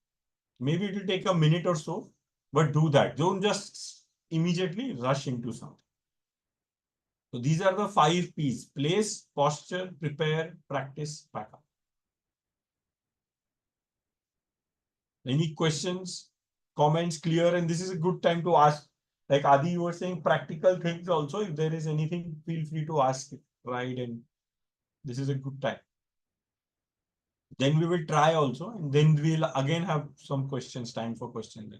Maybe it will take a minute or so, but do that. Don't just immediately rush into something. So these are the 5 P's: place, posture, prepare, practice, pack up. Any questions, comments, clear? And this is a good time to ask. Like Adi, you were saying practical things also. If there is anything, feel free to ask it, right? And this is a good time. Then we will try also, and then we'll again have some questions, time for questions.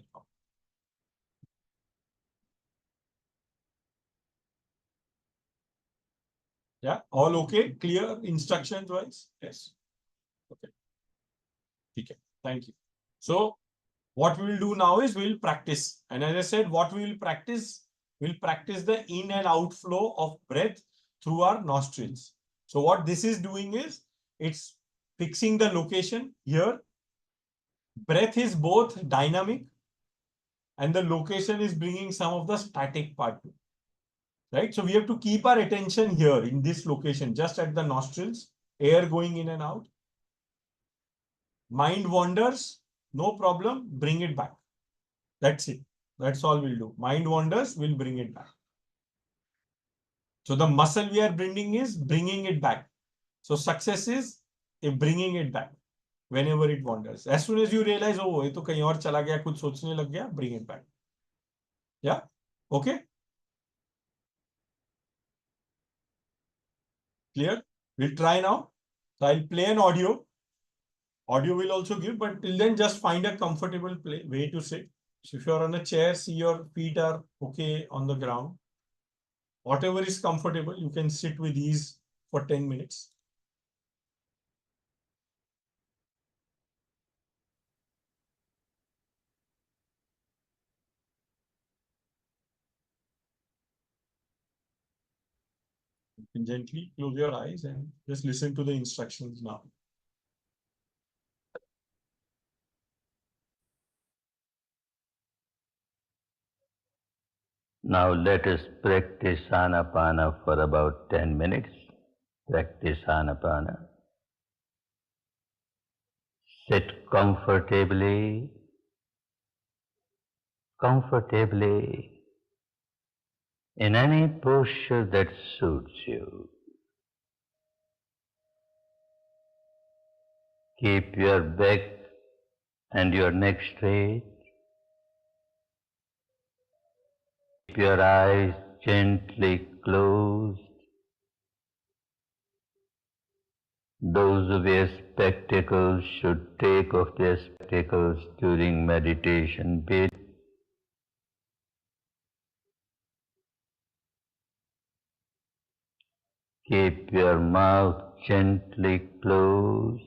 Yeah, all okay? Clear instructions wise? Yes. Okay. Okay. Thank you. So what we will do now is we'll practice. And as I said, what we will practice, we'll practice the in and out flow of breath through our nostrils. So what this is doing is it's fixing the location here. Breath is both dynamic, and the location is bringing some of the static part to it. Right? So we have to keep our attention here in this location, just at the nostrils, air going in and out. Mind wanders, no problem, bring it back. That's it. That's all we'll do. Mind wanders, we'll bring it back. So the muscle we are bringing is bringing it back. So success is bringing it back whenever it wanders. As soon as you realize, oh, ये तो कहीं और चला गया, कुछ सोचने लग गया, bring it back. Yeah? Okay? Clear? We'll try now. So I'll play an audio. Audio will also give, but till then just find a comfortable way to sit. So if you're on a chair, see your feet are okay on the ground. Whatever is comfortable, you can sit with ease for 10 minutes. You can gently close your eyes and just listen to the instructions now. Now let us practice Anapana for about 10 minutes. Practice Anapana. Sit comfortably, in any posture that suits you. Keep your back and your neck straight. Keep your eyes gently closed. Those who wear spectacles should take off their spectacles during meditation period. Keep your mouth gently closed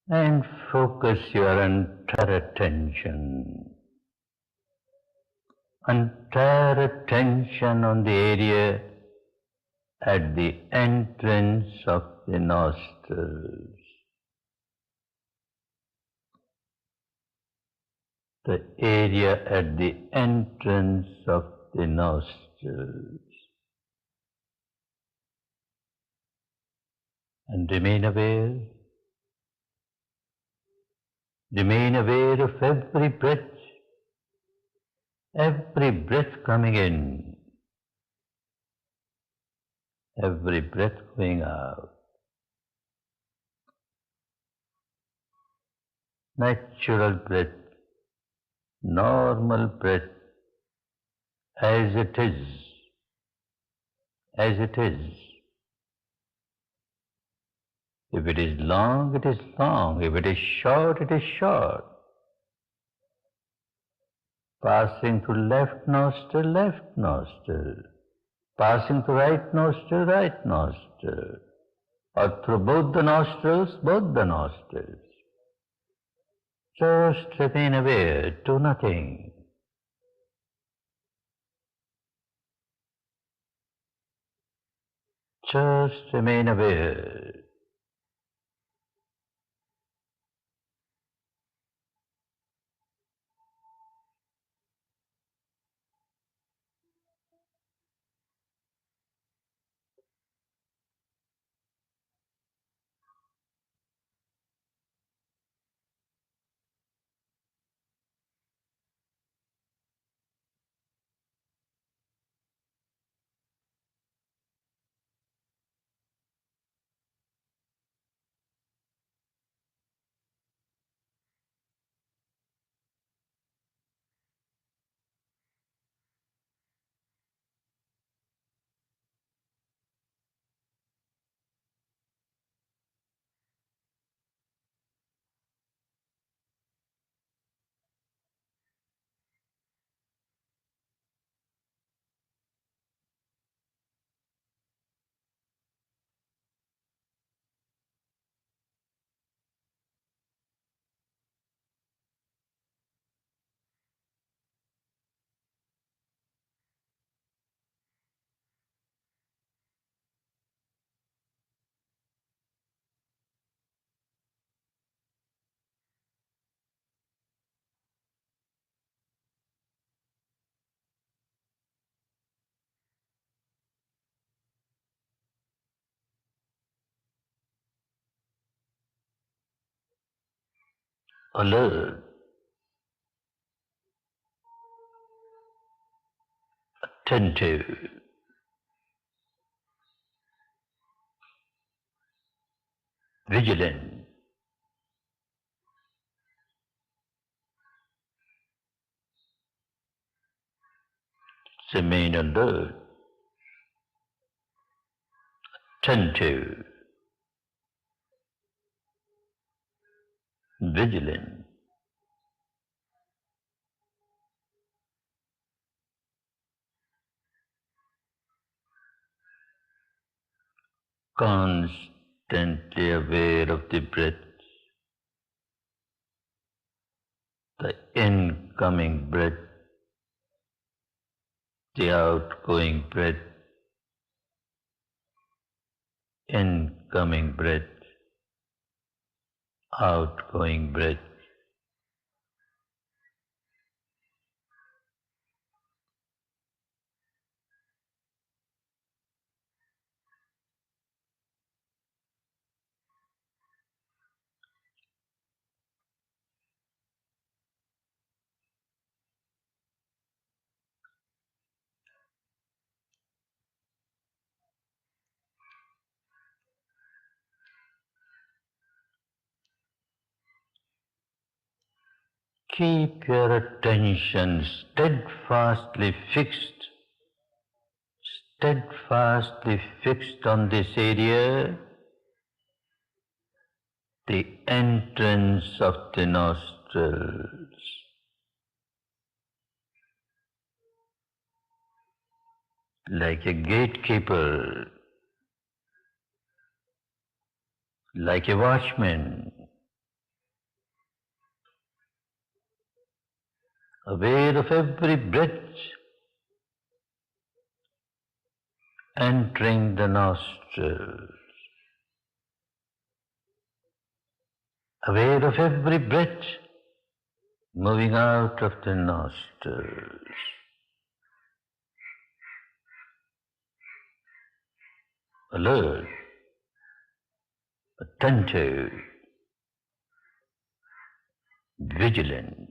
and focus your entire attention on the area at the entrance of the nostrils. The area at the entrance of the nostrils. And remain aware of every breath coming in, every breath going out. Natural breath, normal breath, as it is, as it is. If it is long, it is long. If it is short, it is short. Passing through left nostril. Passing through right nostril. Or through both the nostrils. Just remain aware, do nothing. Just remain aware. Alert, attentive, vigilant, remain alert, attentive, vigilant. Constantly aware of the breath, the incoming breath, the outgoing breath, incoming breath, outgoing breath. Keep your attention steadfastly fixed, steadfastly fixed on this area, the entrance of the nostrils. Like a gatekeeper, like a watchman, aware of every breath entering the nostrils, aware of every breath moving out of the nostrils, alert, attentive, vigilant.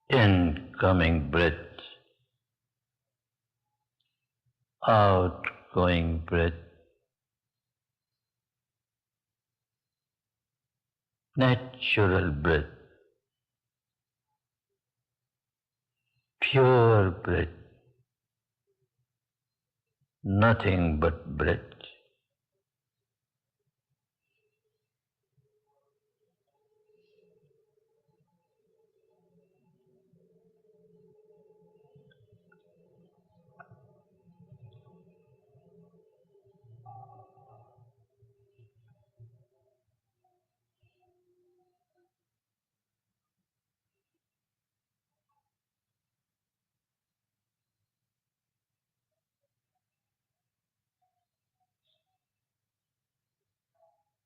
Incoming breath, outgoing breath, natural breath, pure breath, nothing but breath.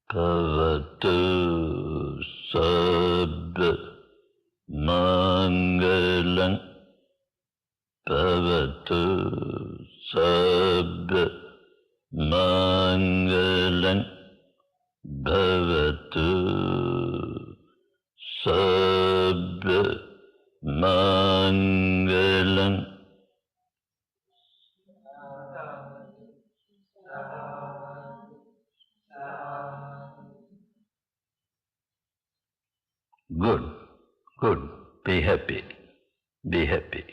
Bhavatu sabba mangalam, bhavatu sabba mangalam, bhavatu sabba mangalam. Good, good. Be happy, be happy,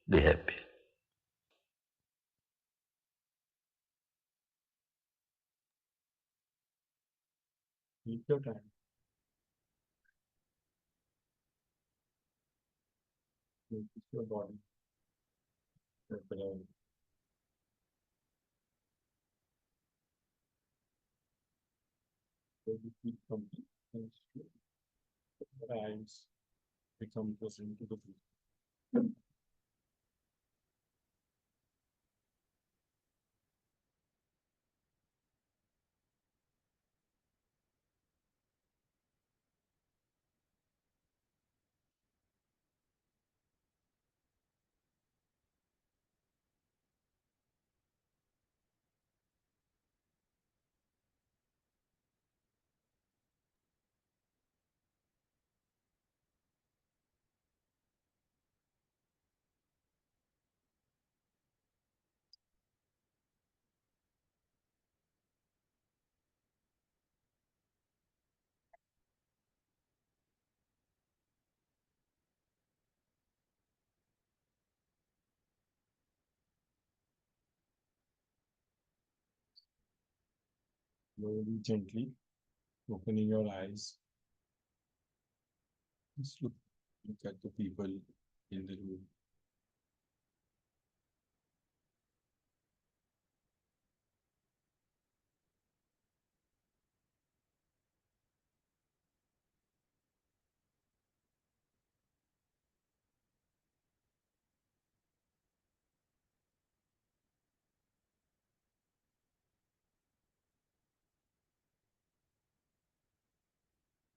be happy. Take your time. Notice your body, your brain. So you keep complete and straight. Your eyes become present to the breath. Slowly, gently, opening your eyes. Just look at the people in the room.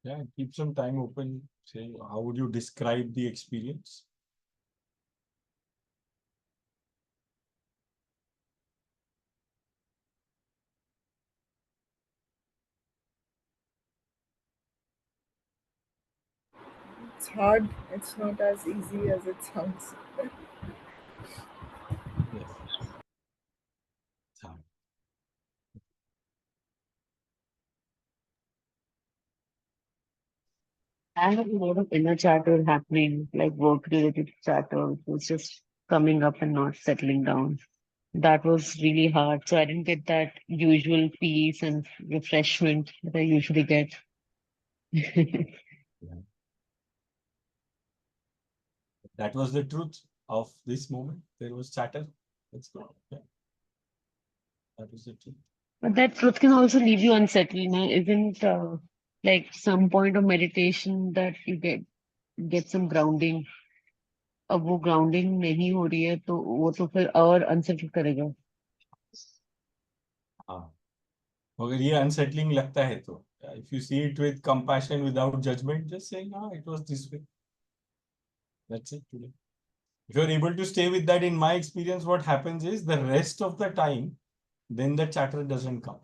Yeah, keep some time open. Say, how would you describe the experience? It's hard. It's not as easy as it sounds. Yes. It's hard. I had a lot of inner chatter happening, like work related chatter, which was just coming up and not settling down. That was really hard. So I didn't get that usual peace and refreshment that I usually get. Yeah. That was the truth of this moment. There was chatter. Let's go. Yeah. That was the truth. But that truth can also leave you unsettled, no? Isn't like some point of meditation that you get some grounding. अब वो grounding नहीं हो रही है तो वो तो फिर और unsettle करेगा. हाँ. अगर ये unsettling लगता है तो if you see it with compassion without judgment, just saying, ah, it was this way. That's it today. If you're able to stay with that, in my experience, what happens is the rest of the time, then the chatter doesn't come.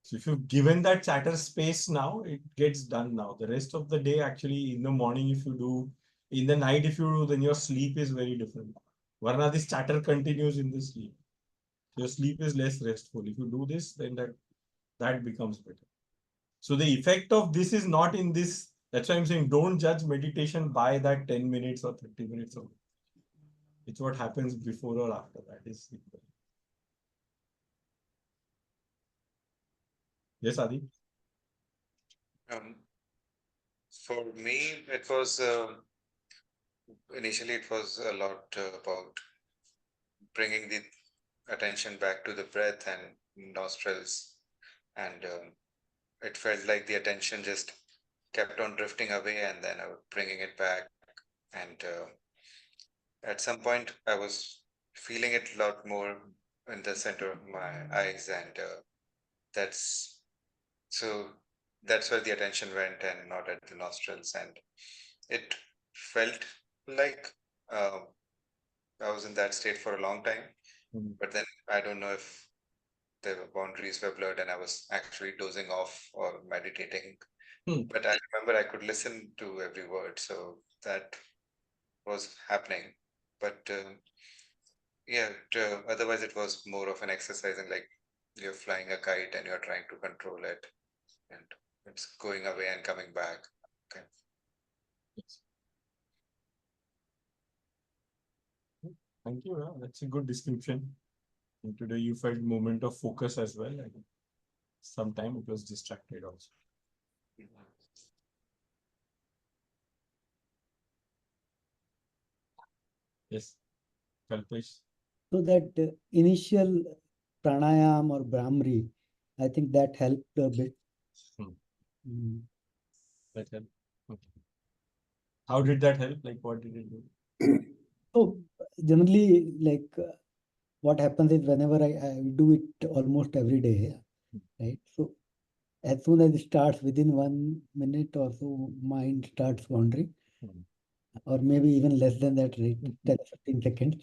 So if you've given that chatter space now, it gets done now. The rest of the day, actually, in the morning, if you do, in the night, if you do, then your sleep is very different. Varna, this chatter continues in the sleep. Your sleep is less restful. If you do this, then that becomes better. So the effect of this is not in this. That's why I'm saying don't judge meditation by that 10 minutes or 30 minutes. It's what happens before or after that is equal. Yes, Adi? For me, it was initially it was a lot about bringing the attention back to the breath and nostrils, and it felt like the attention just kept on drifting away, and then I was bringing it back, and at some point I was feeling it a lot more in the center of my eyes, and that's so that's where the attention went and not at the nostrils, and it felt like I was in that state for a long time. But then I don't know if the boundaries were blurred and I was actually dozing off or meditating. But I remember I could listen to every word, so that was happening. But yeah, otherwise it was more of an exercise, and like you're flying a kite and you're trying to control it, and it's going away and coming back. Okay. Yes. Thank you. That's a good description. And today you felt moment of focus as well. And sometime it was distracted also. Yes, Kalpesh. So that initial pranayam or Brahmari, I think that helped a bit. That helped. Okay. How did that help? Like, what did it do? So generally, like what happens is whenever I do it almost every day, right? So as soon as it starts within 1 minute or so, mind starts wandering, or maybe even less than that, right? 10, 15 seconds.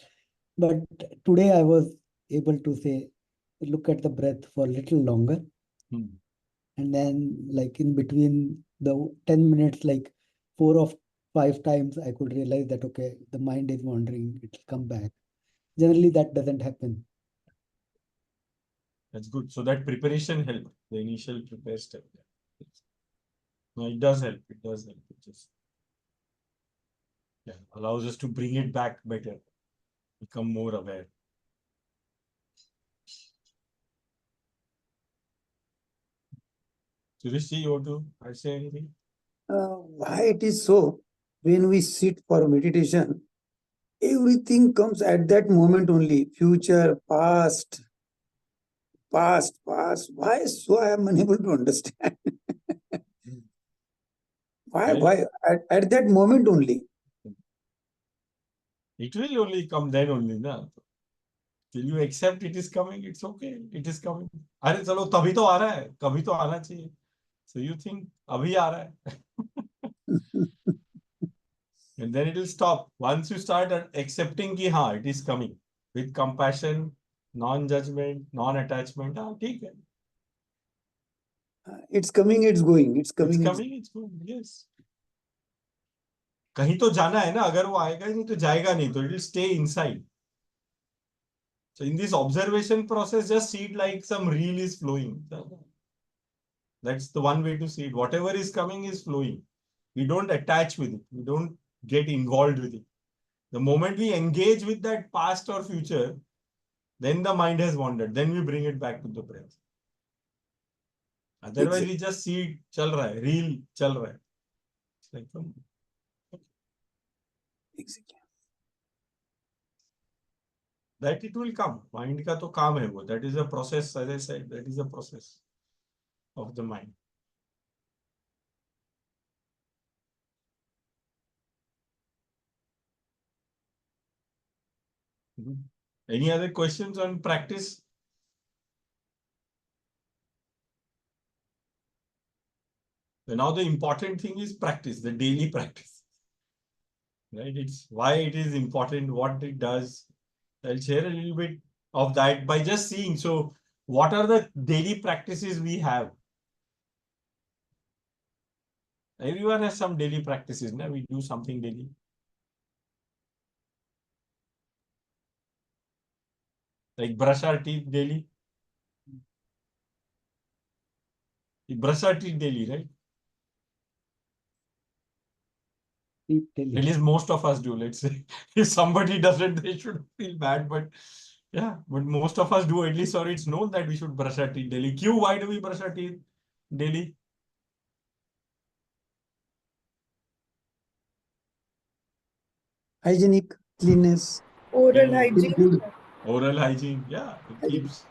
But today I was able to say, look at the breath for a little longer. And then like in between the 10 minutes, like 4 or 5 times, I could realize that, okay, the mind is wandering, it'll come back. Generally, that doesn't happen. That's good. So that preparation helped, the initial prepare step. No, it does help. It does help. It just allows us to bring it back better, become more aware. Surishi, you want to say anything? Why it is so? When we sit for meditation, everything comes at that moment only. Future, past, past. Why so? I am unable to understand. Why? Well, Why at that moment only? it will only come then only, na. Till you accept it is coming, it's okay. It is coming. अरे चलो तभी तो आ रहा है, कभी तो आना चाहिए. So you think अभी आ रहा है. And then it will stop. Once you start accepting कि हाँ, it is coming with compassion, non-judgment, non-attachment. हाँ, ठीक है. It's coming, it's going. It's It's coming, coming, it's going. Yes. कहीं तो जाना है ना. अगर वो आएगा ही नहीं तो जाएगा नहीं. तो it will stay inside. So in this observation process, just see it like some reel is flowing. That's the one way to see it. Whatever is coming is flowing. We don't attach with it. We don't get involved with it. The moment we engage with that past or future, then the mind has wandered. Then we bring it back to the present. Otherwise, we just see it, chal raha hai, reel chal raha hai. It's like, exactly. that it will come. Mind ka to kaam hai wo. That is a process, as I said, that is a process of the mind. Any other questions on practice? So now the important thing is practice, the daily practice. Right? It's why it is important, what it does. I'll share a little bit of that by just seeing. So what are the daily practices we have? Everyone has some daily practices. No? We do something daily. Like brush our teeth daily. We brush our teeth daily, right? At least most of us do, let's say. If somebody doesn't, they should feel bad. But yeah, but most of us do, at least, or it's known that we should brush our teeth daily. Q, why do we brush our teeth daily? Hygienic, cleanness, Oral Yeah. feel hygiene. good. Oral hygiene, yeah, it keeps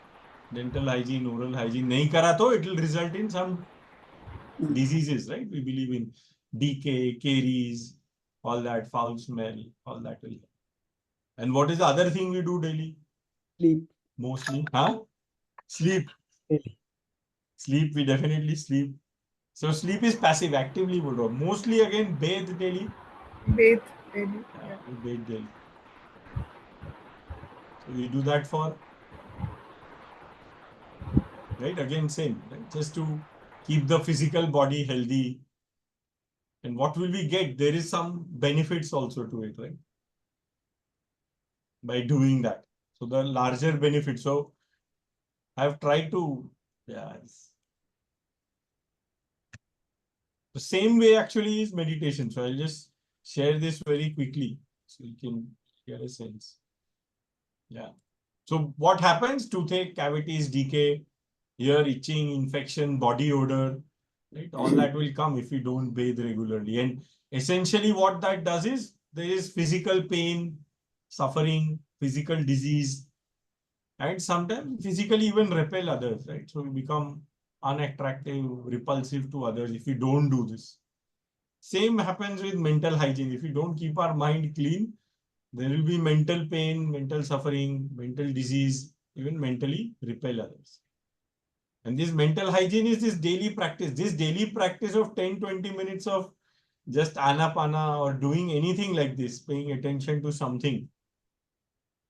dental hygiene, oral hygiene. Nahi kara to it will result in some diseases, right? We believe in decay, caries, all that, foul smell, all that will. And what is the other thing we do daily? Sleep. Mostly, huh? Sleep. Daily. Sleep, we definitely sleep. So sleep is passive, actively we do. Mostly again, bathe daily. Bathe daily. Yeah, we bathe daily. So we do that for, right? Again, same, right? Just to keep the physical body healthy. And what will we get? There is some benefits also to it, right? By doing that. So the larger benefit. So I've tried to, yeah. The same way actually is meditation. So I'll just share this very quickly so you can get a sense. Yeah. So what happens? Toothache, cavities, decay, ear itching, infection, body odor, right? All that will come if you don't bathe regularly. And essentially what that does is there is physical pain, suffering, physical disease, and sometimes physically even repel others, right? So we become unattractive, repulsive to others if we don't do this. Same happens with mental hygiene. If we don't keep our mind clean, there will be mental pain, mental suffering, mental disease, even mentally repel others. And this mental hygiene is this daily practice. This daily practice of 10-20 minutes of just anapana or doing anything like this, paying attention to something,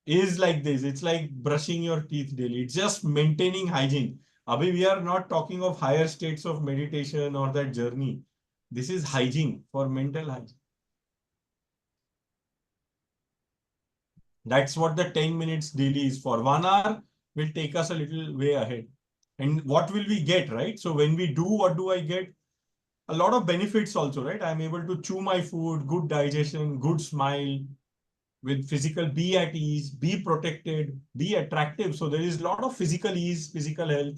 is like this. It's like brushing your teeth daily. It's just maintaining hygiene. Abhi, we are not talking of higher states of meditation or that journey. This is hygiene for mental hygiene. That's what the 10 minutes daily is for. 1 hour will take us a little way ahead. And what will we get, right? So when we do, what do I get? A lot of benefits also, right? I'm able to chew my food, good digestion, good smile, with physical, be at ease, be protected, be attractive. So there is a lot of physical ease, physical health,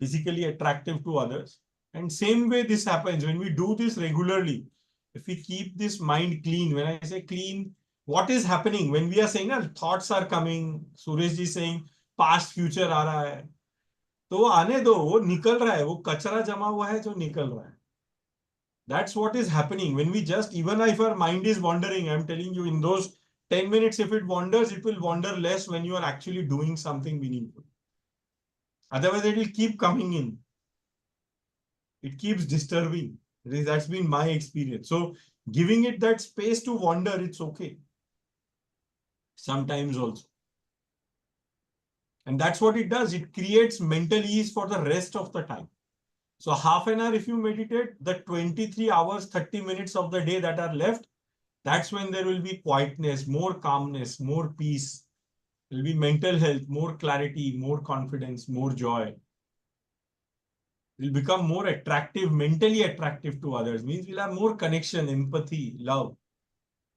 physically attractive to others. And same way this happens when we do this regularly. If we keep this mind clean, when I say clean, what is happening when we are saying that thoughts are coming, Suresh ji saying past future आ रहा है, तो वो आने दो, वो निकल रहा है, वो कचरा जमा हुआ है जो निकल रहा है. That's what is happening when we just, even if our mind is wandering, I'm telling you, in those 10 minutes, if it wanders, it will wander less when you are actually doing something meaningful. Otherwise, it will keep coming in. It keeps disturbing. That's been my experience. So giving it that space to wander, it's okay. Sometimes also. And that's what it does. It creates mental ease for the rest of the time. So half an hour, if you meditate, the 23 hours, 30 minutes of the day that are left, that's when there will be quietness, more calmness, more peace. There will be mental health, more clarity, more confidence, more joy. We'll become more attractive, mentally attractive to others. Means we'll have more connection, empathy, love.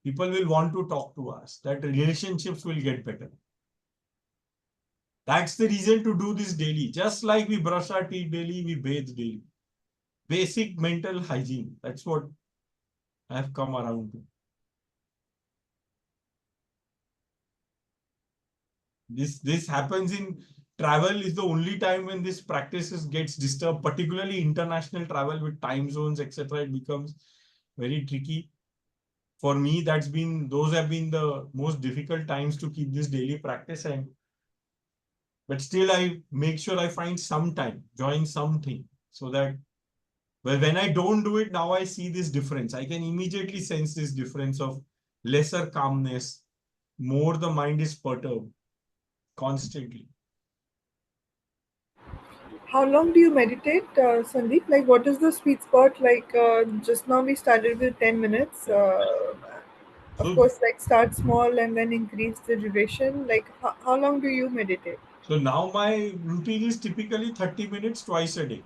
People will want to talk to us. That relationships will get better. That's the reason to do this daily. Just like we brush our teeth daily, we bathe daily. Basic mental hygiene. That's what I've come around to. This happens in travel is the only time when this practices gets disturbed, particularly international travel with time zones, etc. It becomes very tricky. For me, those have been the most difficult times to keep this daily practice. But still I make sure I find some time, join something so that when I don't do it, now I see this difference. I can immediately sense this difference of lesser calmness, more the mind is perturbed constantly. How long do you meditate, Sandeep? Like, what is the sweet spot? Like, just now we started with 10 minutes. Of So, course, like start small and then increase the duration. Like, how long do you meditate? so now my routine is typically 30 minutes twice a day.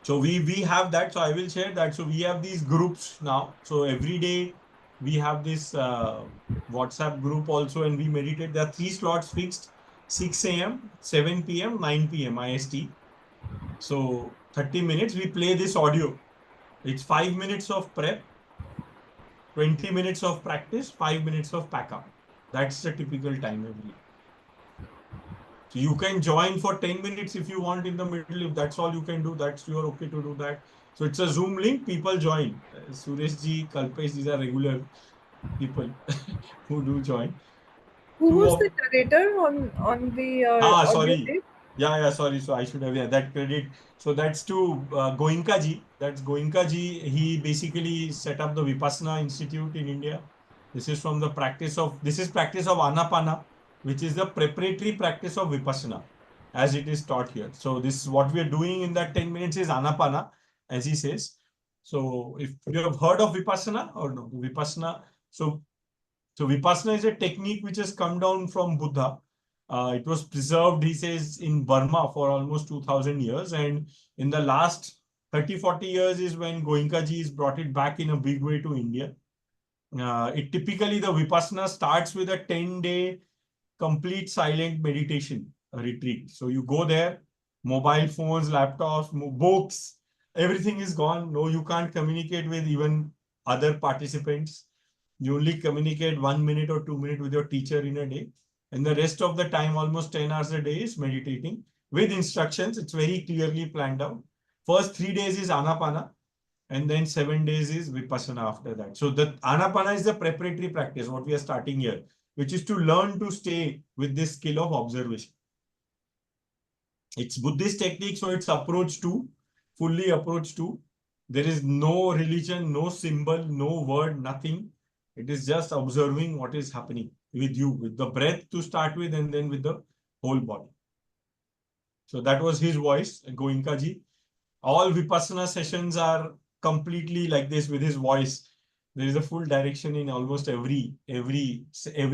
So we have that. So I will share that. So we have these groups now. So every day we have this WhatsApp group also, and we meditate. There are 3 slots fixed: 6 a.m., 7 p.m., 9 p.m. IST. So 30 minutes. We play this audio. It's 5 minutes of prep, 20 minutes of practice, 5 minutes of pack up. That's the typical time every day. So you can join for 10 minutes if you want in the middle. If that's all you can do, you're okay to do that. So it's a Zoom link. People join. Suresh ji, Kalpesh, these are regular people who do join. Who was the Two narrator on the audio sorry. tape? Yeah, sorry. So I should have that credit. So that's to Goenka ji. That's Goenka ji. He basically set up the Vipassana Institute in India. This is practice of Anapana, which is the preparatory practice of Vipassana, as it is taught here. So this is what we are doing in that 10 minutes is Anapana, as he says. So if you have heard of Vipassana or no, Vipassana. So Vipassana is a technique which has come down from Buddha. It was preserved, he says, in Burma for almost 2000 years. And in the last 30-40 years is when Goenka ji has brought it back in a big way to India. It typically, the Vipassana starts with a 10-day complete silent meditation retreat. So you go there, mobile phones, laptops, books, everything is gone. No, you can't communicate with even other participants. You only communicate 1 minute or 2 minutes with your teacher in a day. And the rest of the time, almost 10 hours a day is meditating with instructions. It's very clearly planned out. First 3 days is Anapana, and then 7 days is Vipassana after that. So the Anapana is the preparatory practice, what we are starting here, which is to learn to stay with this skill of observation. It's Buddhist technique, so it's approach to, fully approach to. There is no religion, no symbol, no word, nothing. It is just observing what is happening with you, with the breath to start with, and then with the whole body. So that was his voice, Goenka ji. All Vipassana sessions are completely like this with his voice. There is a full direction in almost every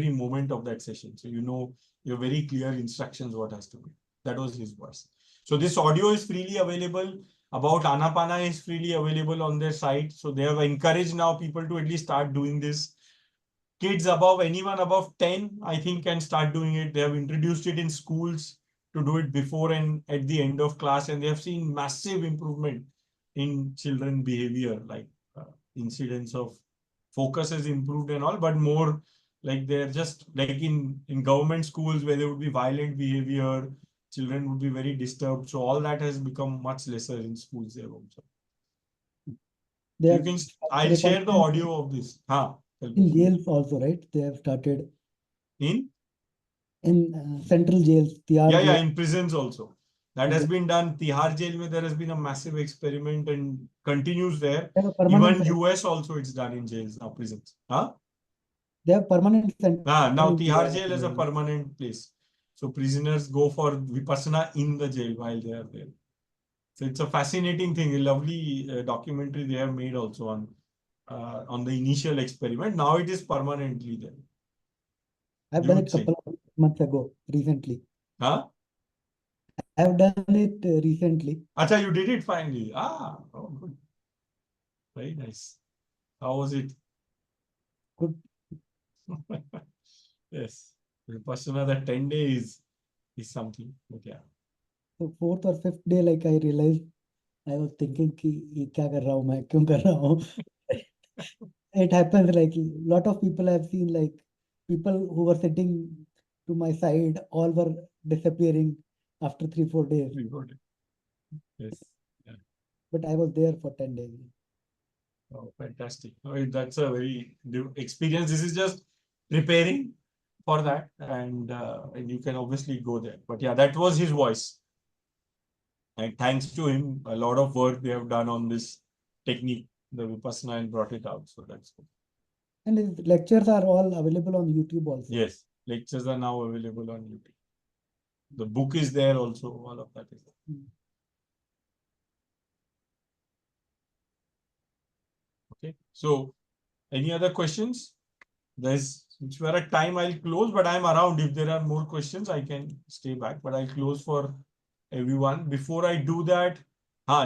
moment of that session. So you know, you have very clear instructions what has to be. That was his voice. So this audio is freely available. About Anapana is freely available on their site. So they have encouraged now people to at least start doing this. Kids anyone above 10, I think, can start doing it. They have introduced it in schools to do it before and at the end of class, and they have seen massive improvement in children behavior, like incidence of focus has improved and all, but more like they're just like in government schools where there would be violent behavior, children would be very disturbed. So all that has become much lesser in schools there also. They You have can, started I'll it share the also audio of this. in jails also, right? They have started In? central jails, Tihar Yeah, jail. in prisons also. That has been done. Tihar jail mein there has been a massive experiment and continues there. They have a permanent Even center. US also it's done in jails now, prisons. They have permanent center. Now Tihar jail is a permanent place. So prisoners go for Vipassana in the jail while they are there. So it's a fascinating thing, a lovely documentary they have made also on the initial experiment. Now it is permanently there. I've You done would it say. couple of months ago, recently. Huh? I've done it recently. Acha, you did it finally. Oh, good. Very nice. How was it? Good. Yes. Vipassana, that 10 days is something. But yeah. So fourth or fifth day, like I realized, I was thinking कि ये क्या कर रहा हूँ मैं, क्यों कर रहा हूँ? It happens like lot of people I've seen, like people who were sitting to my side, all were disappearing after 3-4 days. Yes. Yeah. But I was there for 10 days. Oh, fantastic. That's a very new experience. This is just preparing for that, and you can obviously go there. But yeah, that was his voice. And thanks to him, a lot of work we have done on this technique, the Vipassana, and brought it out. So that's good. And his lectures are all available on YouTube also. Yes, lectures are now available on YouTube. The book is there also. All of that is there. Okay. So, any other questions? Since we're at time, I'll close, but I'm around. If there are more questions, I can stay back, but I'll close for everyone. Before I do that,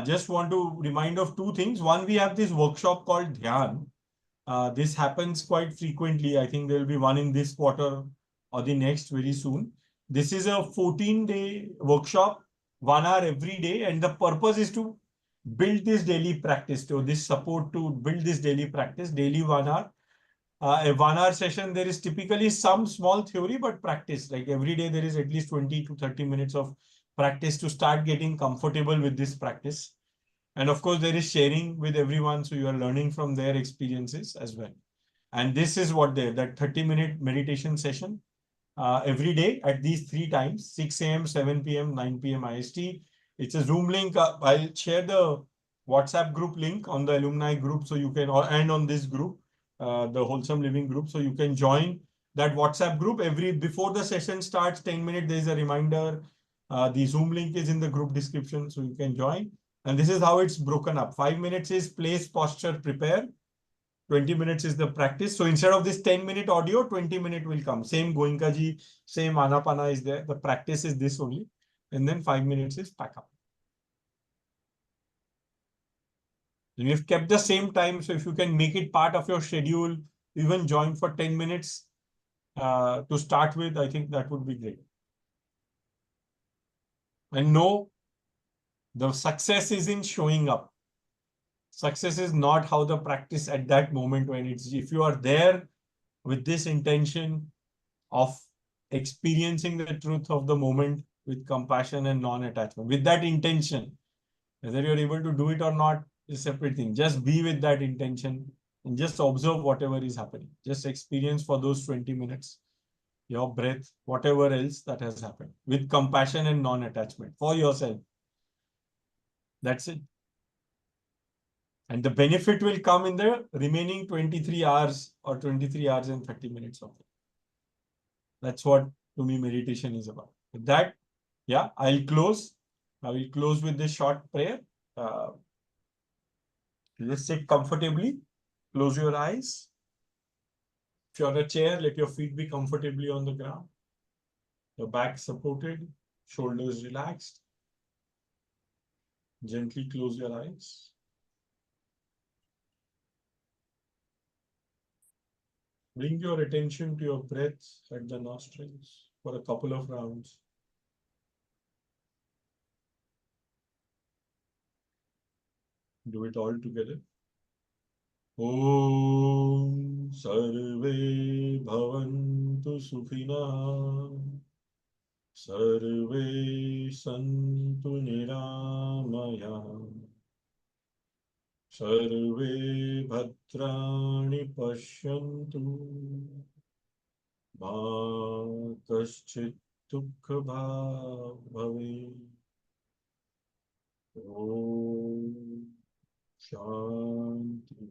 just want to remind of two things. One, we have this workshop called Dhyan. This happens quite frequently. I think there will be one in this quarter or the next very soon. This is a 14-day workshop, 1 hour every day. And the purpose is to build this daily practice, to this support to build this daily practice, daily 1 hour. A 1 hour session, there is typically some small theory, but practice. Like every day, there is at least 20 to 30 minutes of practice to start getting comfortable with this practice. And of course, there is sharing with everyone. So you are learning from their experiences as well. And this is what that 30-minute meditation session every day at these 3 times, 6 a.m., 7 p.m., 9 p.m. IST. It's a Zoom link. I'll share the WhatsApp group link on the alumni group. So you can, and on this group, the Wholesome Living group. So you can join that WhatsApp group before the session starts, 10 minutes, there is a reminder. The Zoom link is in the group description. So you can join. And this is how it's broken up. 5 minutes is place, posture, prepare. 20 minutes is the practice. So instead of this 10-minute audio, 20-minute will come. Same Goenka ji, same Anapana is there. The practice is this only. And then 5 minutes is pack up. And we've kept the same time. So if you can make it part of your schedule, even join for 10 minutes to start with, I think that would be great. And no, the success is in showing up. Success is not how the practice at that moment when if you are there with this intention of experiencing the truth of the moment with compassion and non-attachment, with that intention, whether you're able to do it or not is a separate thing. Just be with that intention and just observe whatever is happening. Just experience for those 20 minutes, your breath, whatever else that has happened with compassion and non-attachment for yourself. That's it. And the benefit will come in the remaining 23 hours or 23 hours and 30 minutes of it. That's what to me meditation is about. With that, yeah, I'll close. I will close with this short prayer. Just sit comfortably. Close your eyes. If you're on a chair, let your feet be comfortably on the ground. Your back supported, shoulders relaxed. Gently close your eyes. Bring your attention to your breath at the nostrils for a couple of rounds. Do it all together. Om Sarve Bhavantu Sukhina Sarve Santu Niramaya Sarve Bhadrani Pashyantu Ma Kaschit Dukha Bhave Om Shanti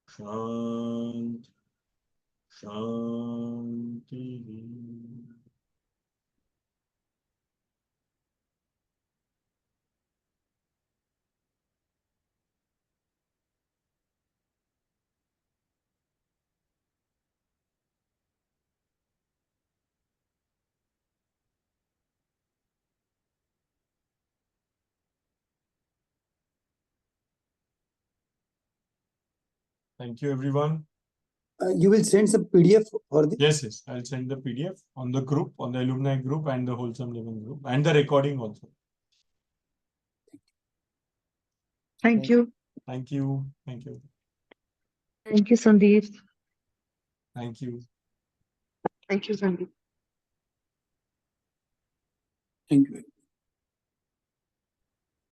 Shanti Shanti. Thank you, everyone. You will send some PDF for this? Yes, I'll send the PDF on the group, on the alumni group and the Wholesome Living group, and the recording also. Thank you. Thank you. Thank you. Thank you, Sandeep. Thank you. Thank you, Sandeep. Thank you.